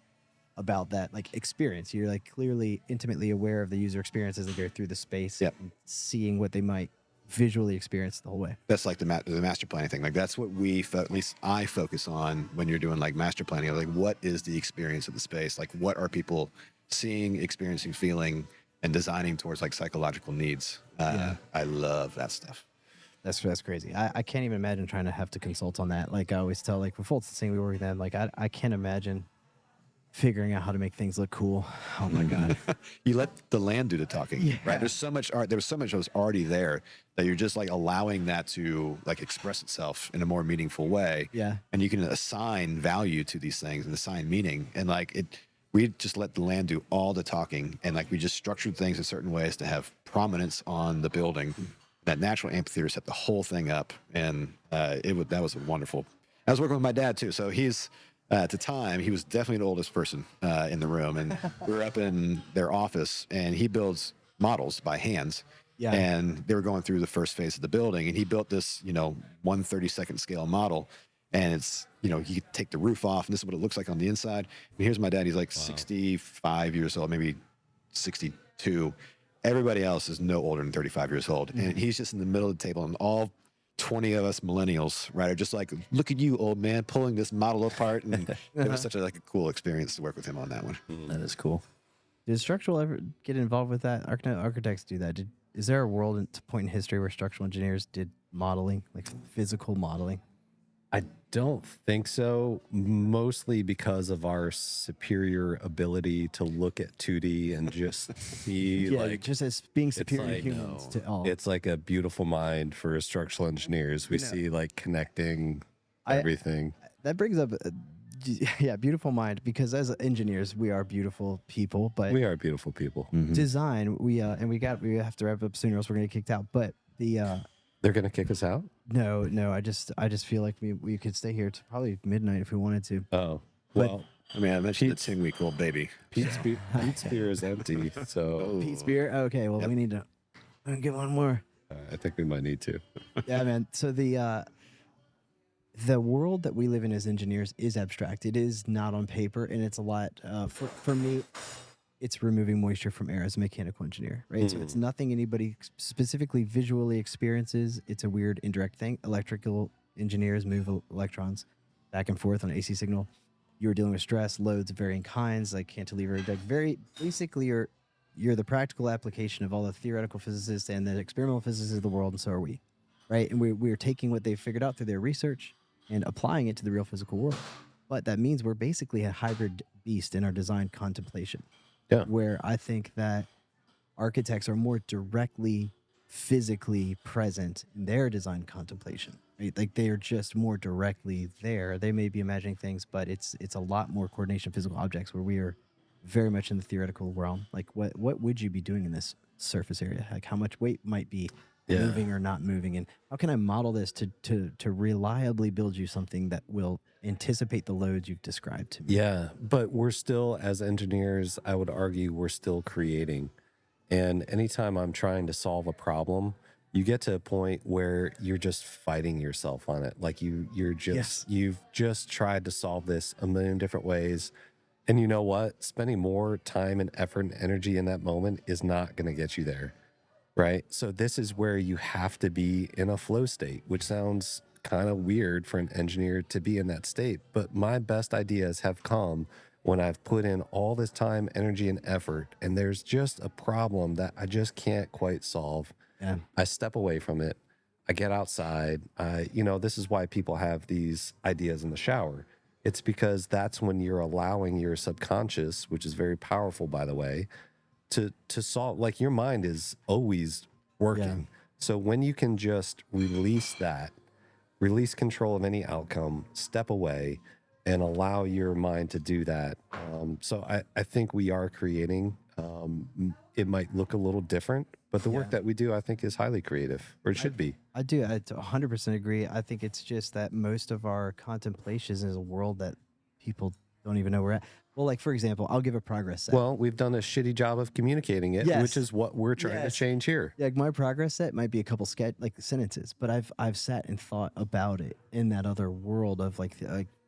about that like experience. You're like clearly intimately aware of the user experience as they go through the space Yep. and seeing what they might visually experience the whole way. That's like the master planning thing. Like that's what at least I focus on when you're doing like master planning. Like what is the experience of the space? Like what are people seeing, experiencing, feeling, and designing towards like psychological needs? I love that stuff. That's crazy. I can't even imagine trying to have to consult on that. Like I always tell, like with Fulton saying we work with them, like I can't imagine figuring out how to make things look cool. Oh my God. You let the land do the talking, right? There's so much art. There's so much that was already there that you're just like allowing that to like express itself in a more meaningful way. Yeah. And you can assign value to these things and assign meaning. And like we just let the land do all the talking. And like we just structured things in certain ways to have prominence on the building. That natural amphitheater set the whole thing up. And that was wonderful. I was working with my dad too. So he's, at the time, he was definitely the oldest person in the room. And we were up in their office, and he builds models by hands. Yeah. And they were going through the first phase of the building, and he built this, 1/32 scale model. And it's, you could take the roof off, and this is what it looks like on the inside. And here's my dad. He's like 65 years old, maybe 62. Everybody else is no older than 35 years old. And he's just in the middle of the table, and all 20 of us millennials, right, are just like, look at you, old man, pulling this model apart. And it was such a cool experience to work with him on that one. That is cool. Did structural ever get involved with that? Architects do that. Is there a world point in history where structural engineers did modeling, like physical modeling? I don't think so, mostly because of our superior ability to look at 2D and just see just as being superior like, humans to all. It's like a beautiful mind for structural engineers. We see like connecting everything. That brings up, beautiful mind, because as engineers, we are beautiful people, but We are beautiful people. design, we have to wrap up soon or else we're going to get kicked out. But They're going to kick us out? no, I just feel like we could stay here to probably midnight if we wanted to. Oh, But- well, I mean, I mentioned the 10-week-old baby. Pete's beer is empty, so Pete's beer? Okay, well, we need to get one more. I think we might need to. Yeah, man. So the world that we live in as engineers is abstract. It is not on paper, and it's a lot. For me, it's removing moisture from air as a mechanical engineer, right? So it's nothing anybody specifically visually experiences. It's a weird indirect thing. Electrical engineers move electrons back and forth on an AC signal. You're dealing with stress, loads of varying kinds, like cantilever. Like very basically, you're the practical application of all the theoretical physicists and the experimental physicists of the world, and so are we, right? And we're taking what they've figured out through their research and applying it to the real physical world. But that means we're basically a hybrid beast in our design contemplation. Yeah. Where I think that architects are more directly physically present in their design contemplation, right? Like they are just more directly there. They may be imagining things, but it's a lot more coordination of physical objects where we are very much in the theoretical realm. Like what would you be doing in this surface area? Like how much weight might be moving or not moving, and how can I model this to reliably build you something that will anticipate the loads you've described to me? Yeah, but we're still, as engineers, I would argue we're still creating. And anytime I'm trying to solve a problem, you get to a point where you're just fighting yourself on it. Like you've just tried to solve this a million different ways. And you know what? Spending more time and effort and energy in that moment is not going to get you there. Right? So this is where you have to be in a flow state, which sounds kind of weird for an engineer to be in that state. But my best ideas have come when I've put in all this time, energy, and effort, and there's just a problem that I just can't quite solve. Yeah. I step away from it. I get outside. This is why people have these ideas in the shower. It's because that's when you're allowing your subconscious, which is very powerful, by the way, to solve. Like your mind is always working. Yeah. So when you can just release control of any outcome, step away, and allow your mind to do that. So I think we are creating. It might look a little different, but the work that we do, I think, is highly creative, or it should be. I do. I 100% agree. I think it's just that most of our contemplations is a world that people don't even know we're at. Well, like for example, I'll give a progress set. Well, we've done a shitty job of communicating it, Yes. which is what we're trying to change here. Yeah, like my progress set might be a couple like sentences, but I've sat and thought about it in that other world of like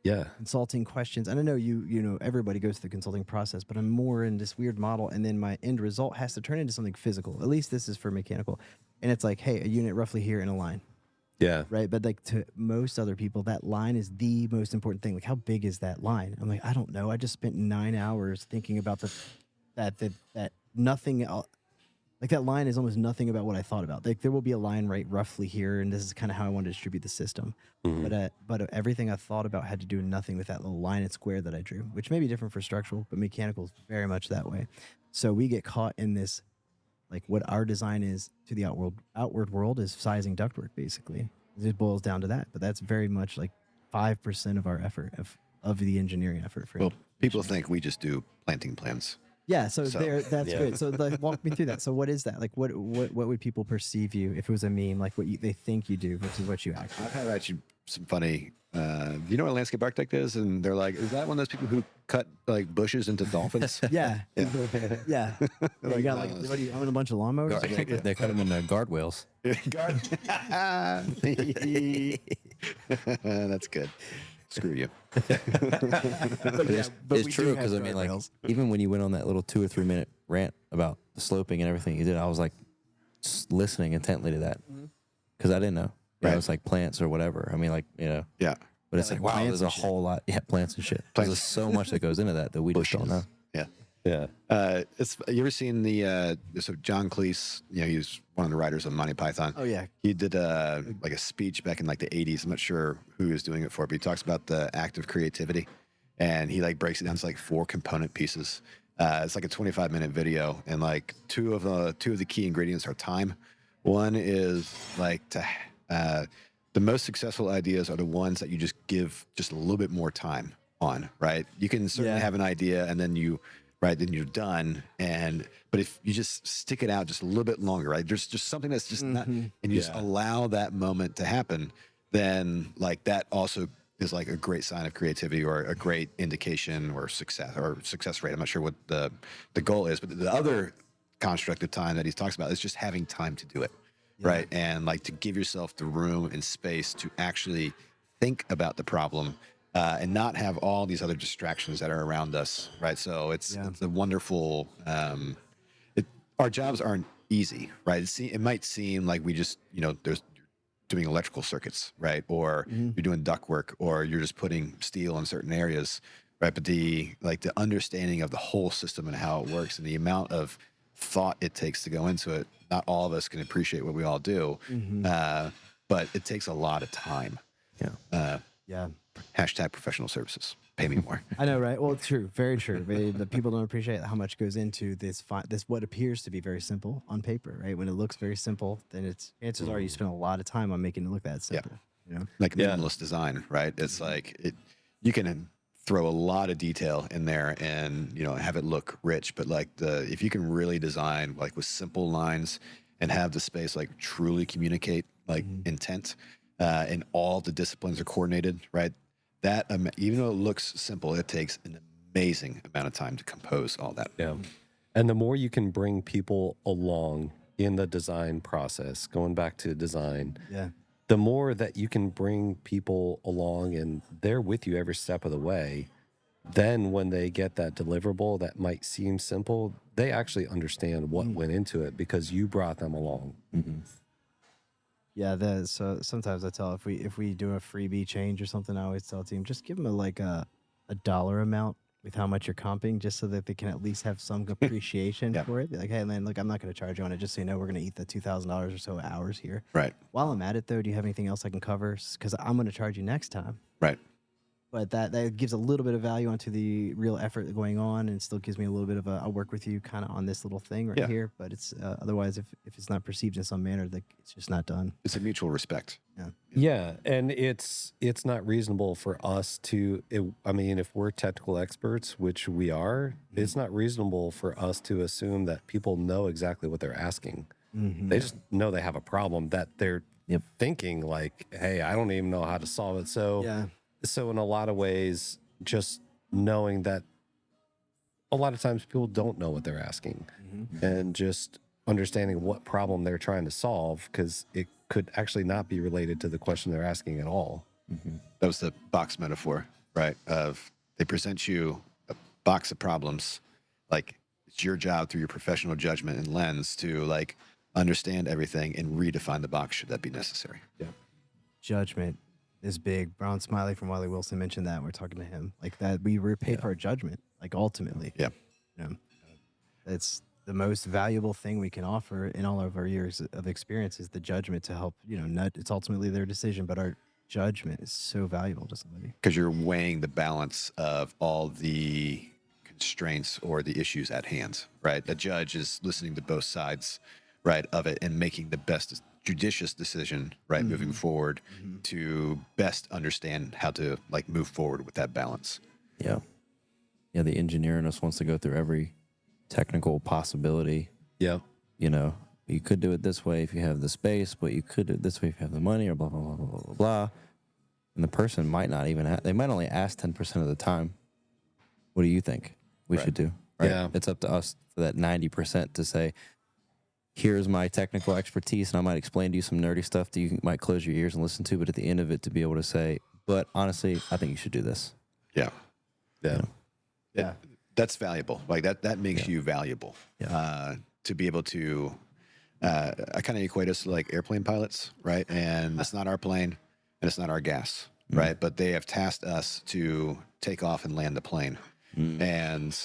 Yeah. consulting questions. And I know you know everybody goes through the consulting process, but I'm more in this weird model, and then my end result has to turn into something physical. At least this is for mechanical, and it's like, hey, a unit roughly here in a line. Yeah. Right. But like to most other people, that line is the most important thing. Like, how big is that line? I'm like, I don't know. I just spent 9 hours thinking about that nothing else. Like that line is almost nothing about what I thought about. Like there will be a line right roughly here, and this is kind of how I want to distribute the system. But everything I thought about had to do nothing with that little line and square that I drew, which may be different for structural, but mechanical is very much that way. So we get caught in this. Like what our design is to the outward world is sizing ductwork, basically. It boils down to that, but that's very much like 5% of our effort of the engineering effort. For Well, people think we just do planting plans. yeah, so So- that's Yeah. good. So like, walk me through that. So what is that? Like what would people perceive you if it was a meme? Like they think you do versus what you actually. I've had actually some funny. You know what a landscape architect is? And they're like, is that one of those people who cut like bushes into dolphins? Yeah, yeah. You got like, no, what do you own a bunch of lawnmowers? They cut them in guardrails. That's good. Screw you. It's true because I mean, like, even when you went on that little 2 or 3 minute rant about the sloping and everything you did, I was like just listening intently to that because I didn't know. You know, Right. it's like plants or whatever. I mean, like, you know, Yeah. but it's like, wow, there's a whole lot. Yeah, plants and shit. There's so much that goes into that we just don't know. Yeah. Yeah. It's you ever seen the so John Cleese? You know, he was one of the writers of Monty Python. Oh yeah, He did like a speech back in like the 80s. I'm not sure who he was doing it for, but he talks about the act of creativity, and he like breaks it down to like 4 component pieces. It's like a 25-minute video, and like two of the key ingredients are time. One is like the most successful ideas are the ones that you just give just a little bit more time on, right? You can certainly have an idea and then then you're done. But if you just stick it out just a little bit longer, right? There's just something that's just not, and you just allow that moment to happen, then like that also is like a great sign of creativity or a great indication or success rate. I'm not sure what the goal is, but the other construct of time that he talks about is just having time to do it. Right. And like to give yourself the room and space to actually think about the problem and not have all these other distractions that are around us. Right. So it's a wonderful, our jobs aren't easy, right? It might seem like we just, there's doing electrical circuits, right? Or you're doing duct work, or you're just putting steel in certain areas, right? But the understanding of the whole system and how it works and the amount of thought it takes to go into it, not all of us can appreciate what we all do, but it takes a lot of time. yeah. Hashtag professional services. Pay me more. I know, right? Well, it's true, very true. The people don't appreciate how much goes into this what appears to be very simple on paper, right? When it looks very simple, then chances are you spend a lot of time on making it look that simple. You know? Like minimalist design, right? It's like you can throw a lot of detail in there and have it look rich, but like if you can really design like with simple lines and have the space like truly communicate like intent and all the disciplines are coordinated, right? That even though it looks simple, it takes an amazing amount of time to compose all that. Yeah. And the more you can bring people along in the design process, going back to design, the more that you can bring people along and they're with you every step of the way, then when they get that deliverable that might seem simple, they actually understand what went into it because you brought them along. Yeah, so sometimes I tell if we do a freebie change or something, I always tell the team just give them a dollar amount with how much you're comping, just so that they can at least have some appreciation for it. Be like, hey man, look, I'm not going to charge you on it, just so you know we're going to eat the $2,000 or so hours here. Right. While I'm at it though, do you have anything else I can cover? Because I'm going to charge you next time. Right. But that gives a little bit of value onto the real effort going on, and still gives me a little bit of I'll work with you kind of on this little thing right here. But it's otherwise, if it's not perceived in some manner, like it's just not done. It's a mutual respect. Yeah, and it's not reasonable for us to. If we're technical experts, which we are, it's not reasonable for us to assume that people know exactly what they're asking. They just know they have a problem that they're thinking like, "Hey, I don't even know how to solve it." So in a lot of ways, just knowing that a lot of times people don't know what they're asking, and just understanding what problem they're trying to solve, because it could actually not be related to the question they're asking at all. That was the box metaphor, right? Of they present you a box of problems, like it's your job through your professional judgment and lens to like understand everything and redefine the box should that be necessary. Yeah. Judgment is big. Brown Smiley from Wiley Wilson mentioned that. We're talking to him like that. We were paid for our judgment, like ultimately. Yeah. You know, it's the most valuable thing we can offer in all of our years of experience is the judgment to help, it's ultimately their decision, but our judgment is so valuable to somebody. Because you're weighing the balance of all the constraints or the issues at hand, right? A judge is listening to both sides, right, of it and making the best judicious decision, right, moving forward to best understand how to like move forward with that balance. Yeah. Yeah. The engineer in us wants to go through every technical possibility. Yeah. You could do it this way if you have the space, but you could do it this way if you have the money, or blah, blah, blah, blah, blah, blah. And the person might not even they might only ask 10% of the time, what do you think we should do? Right? Yeah. It's up to us for that 90% to say, here's my technical expertise, and I might explain to you some nerdy stuff that you might close your ears and listen to, but at the end of it, to be able to say, but honestly, I think you should do this. Yeah. Yeah. Yeah. That's valuable. Like that makes you valuable. To be able to, I kind of equate us to like airplane pilots, right? And it's not our plane and it's not our gas, right? But they have tasked us to take off and land the plane. And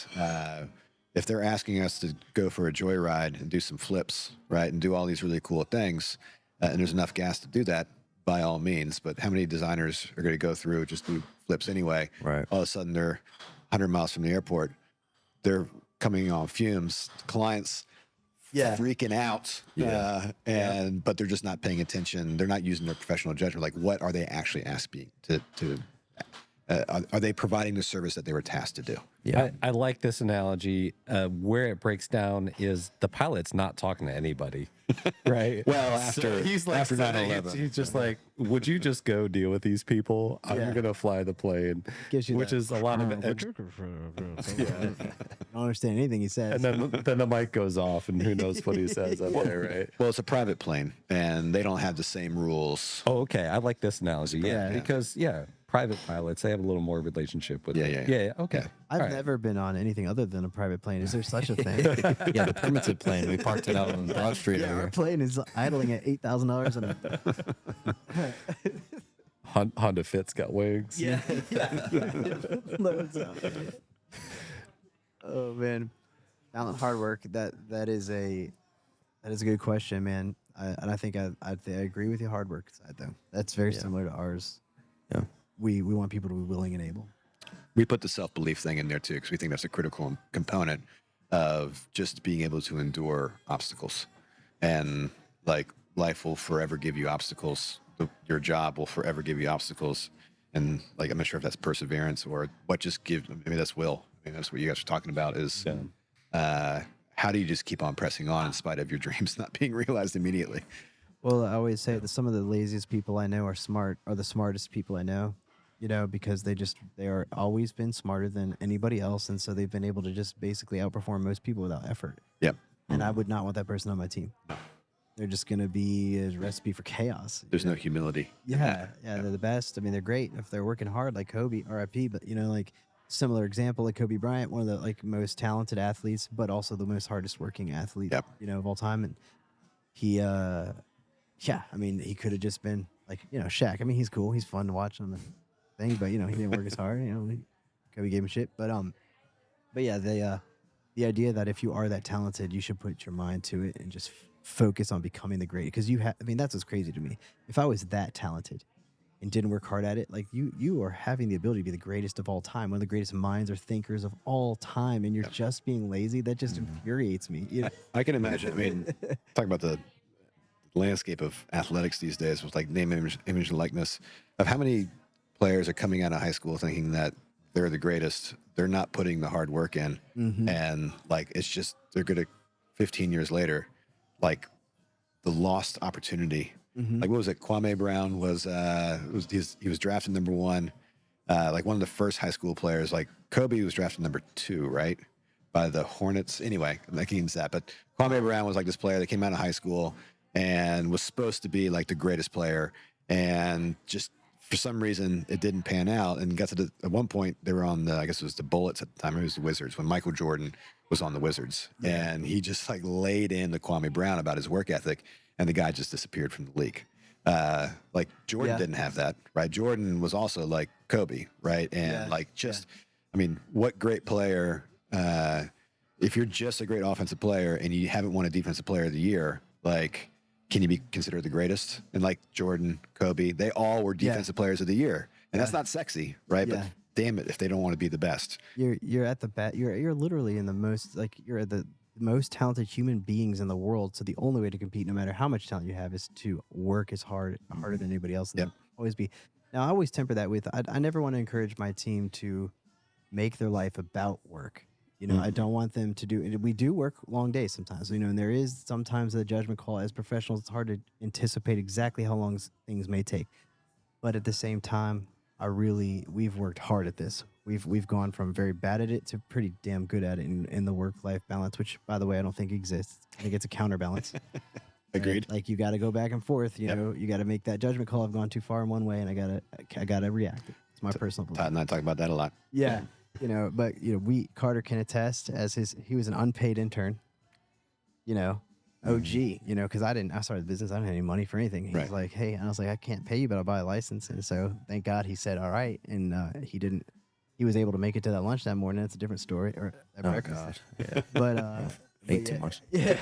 if they're asking us to go for a joyride and do some flips, right? And do all these really cool things, and there's enough gas to do that, by all means. But how many designers are going to go through just do flips anyway? Right. All of a sudden they're 100 miles from the airport. They're coming on fumes. Clients freaking out. But they're just not paying attention. They're not using their professional judgment. Like, what are they actually asking to are they providing the service that they were tasked to do? Yeah. I like this analogy. Where it breaks down is the pilot's not talking to anybody, right? Well, after he's like, after 9/11. he's just like, would you just go deal with these people? I'm gonna fly the plane, Gives you which that- is a lot of. I don't understand anything he says. And then the mic goes off, and who knows what he says up there, right? Well, it's a private plane, and they don't have the same rules. Oh, okay. I like this analogy. Yeah, Yeah. because private pilots, they have a little more relationship with. Yeah. Okay. Yeah. I've never been on anything other than a private plane. Is there such a thing? Yeah, the permitted plane. We parked it out on Broad Street Our over plane is idling at $8,000 and Honda Fit's got wings. loads up. Oh man, talent, hard work. That is a good question, man. I think I agree with you. Hard work side though. That's very similar to ours. Yeah. We want people to be willing and able. We put the self-belief thing in there too, because we think that's a critical component of just being able to endure obstacles. And like life will forever give you obstacles. Your job will forever give you obstacles. And like, I'm not sure if that's perseverance or what just gives, maybe that's will. I mean, that's what you guys are talking about is how do you just keep on pressing on in spite of your dreams not being realized immediately? Well, I always say that some of the laziest people I know are the smartest people I know, because they are always been smarter than anybody else. And so they've been able to just basically outperform most people without effort. Yep. And I would not want that person on my team. They're just going to be a recipe for chaos. There's no humility. Yeah. They're the best. I mean, they're great if they're working hard like Kobe, RIP, but like similar example, like Kobe Bryant, one of the like most talented athletes, but also the most hardest working athlete, of all time. And he, he could have just been like, Shaq. I mean, he's cool. He's fun to watch on the thing, but he didn't work as hard, Kobe gave him shit. But yeah, the idea that if you are that talented, you should put your mind to it and just focus on becoming the great. Because that's what's crazy to me. If I was that talented and didn't work hard at it, like you are having the ability to be the greatest of all time, one of the greatest minds or thinkers of all time, and you're just being lazy. That just infuriates me. I can imagine. I mean, talk about the landscape of athletics these days with like name, image, and likeness of how many players are coming out of high school thinking that they're the greatest. They're not putting the hard work in. And like, it's just, they're good at 15 years later, like the lost opportunity. Like, what was it? Kwame Brown he was drafted number 1. Like one of the first high school players, like Kobe was drafted number 2, right? by the Hornets. Anyway, I'm not getting into that, but Kwame Brown was like this player that came out of high school and was supposed to be like the greatest player, and just for some reason it didn't pan out. And got to at one point they were on I guess it was the Bullets at the time, or it was the Wizards when Michael Jordan was on the Wizards, and he just like laid in to Kwame Brown about his work ethic, and the guy just disappeared from the league. Like Jordan didn't have that, right? Jordan was also like Kobe, right? And I mean, what great player, if you're just a great offensive player and you haven't won a defensive player of the year, like, can you be considered the greatest? And like Jordan, Kobe, they all were defensive players of the year. And that's not sexy, right? But damn it, if they don't want to be the best. You're at the bat. You're literally in the most, like, you're the most talented human beings in the world. So the only way to compete, no matter how much talent you have, is to work as harder than anybody else. And always be. Now, I always temper that with, I never want to encourage my team to make their life about work. You know, I don't want them to do. We do work long days sometimes, you know, and there is sometimes the judgment call. As professionals, it's hard to anticipate exactly how long things may take. But at the same time, we've worked hard at this. We've gone from very bad at it to pretty damn good at it in the work-life balance, which, by the way, I don't think exists. I think it's a counterbalance. Agreed. Like, you got to go back and forth. You know, you got to make that judgment call. I've gone too far in one way, and I gotta react. It's my personal belief. Todd and I talk about that a lot. Yeah. You know, but you know, Carter can attest, as he was an unpaid intern, you know, OG, you know, because I started the business, I didn't have any money for anything. He was like, hey, and I was like, I can't pay you, but I'll buy a license. And so thank God he said, all right. And he was able to make it to that lunch that morning. That's a different story. Or at breakfast. Yeah. But Ate too much. Yeah.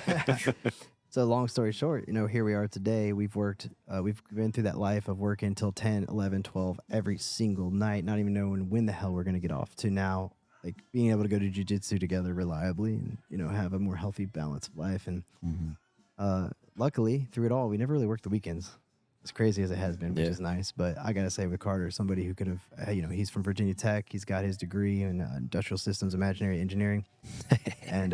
So long story short, you know, here we are today. We've been through that life of working until 10, 11, 12 every single night, not even knowing when the hell we're going to get off, to now, like, being able to go to jiu-jitsu together reliably and, you know, have a more healthy balance of life. And luckily, through it all, we never really worked the weekends, as crazy as it has been, which is nice. But I got to say, with Carter, somebody who could have, you know, he's from Virginia Tech. He's got his degree in industrial systems, imaginary engineering. And,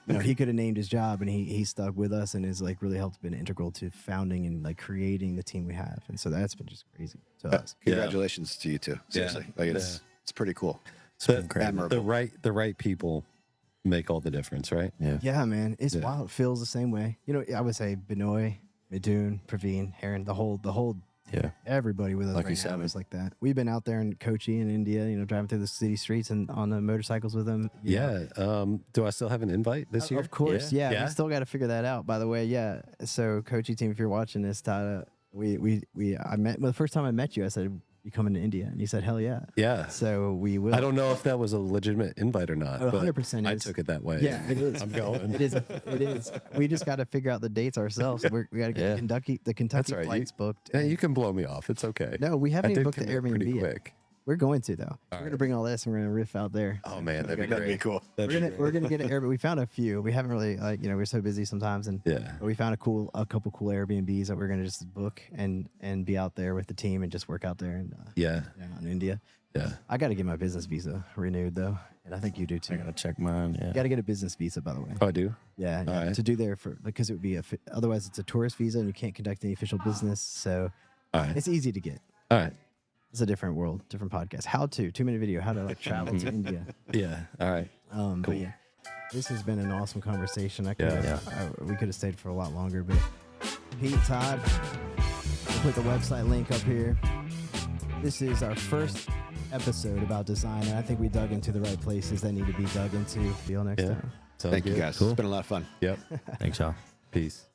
you know, he could have named his job, and he stuck with us and has, like, really helped, been integral to founding and, like, creating the team we have. And so that's been just crazy to us. Congratulations to you too. Seriously. Like, it's pretty cool. The right people make all the difference, right? Yeah, man. It's wild. It feels the same way. You know, I would say Benoit, Midun, Praveen, Heron, the whole everybody with us Lucky right now Seven. is like that. We've been out there in Kochi in India, you know, driving through the city streets and on the motorcycles with them. Do I still have the invite this year? Of course. Yeah. We still got to figure that out, by the way. Yeah. So Kochi team, if you're watching this, Todd, the first time I met you, I said, you coming to India? And you said, hell yeah. Yeah. So we will. I don't know if that was a legitimate invite or not. 100% I is. took it that way. Yeah, it is. I'm going. It is. We just got to figure out the dates ourselves. We got to get the Kentucky That's all right. flights booked. Yeah, you can blow me off. It's okay. No, we haven't I even did booked the commit pretty Airbnb yet. quick. We're going to, though. We're going to bring all this and we're going to riff out there. Oh man, that'd be That'd be great. cool. We're gonna get an Airbnb. We found a few. We haven't really, like, you know, we're so busy sometimes, and but we found a couple cool Airbnbs that we're gonna just book and be out there with the team and just work out there in India. Yeah. I got to get my business visa renewed though, and I think you do too. I gotta check mine. Yeah. You got to get a business visa, by the way. Oh, I do. Yeah, All right. to do there because it would be otherwise it's a tourist visa and you can't conduct any official business. So it's easy to get. All right. It's a different world, different podcast. How to 2-minute video, how to, like, travel to India. Yeah. All right. But yeah, this has been an awesome conversation. We could have stayed for a lot longer, but Pete, Todd, we'll put the website link up here. This is our first episode about design, and I think we dug into the right places that need to be dug into. See you all next time. Thank you guys. Cool. It's been a lot of fun. Yep. Thanks, y'all. Peace.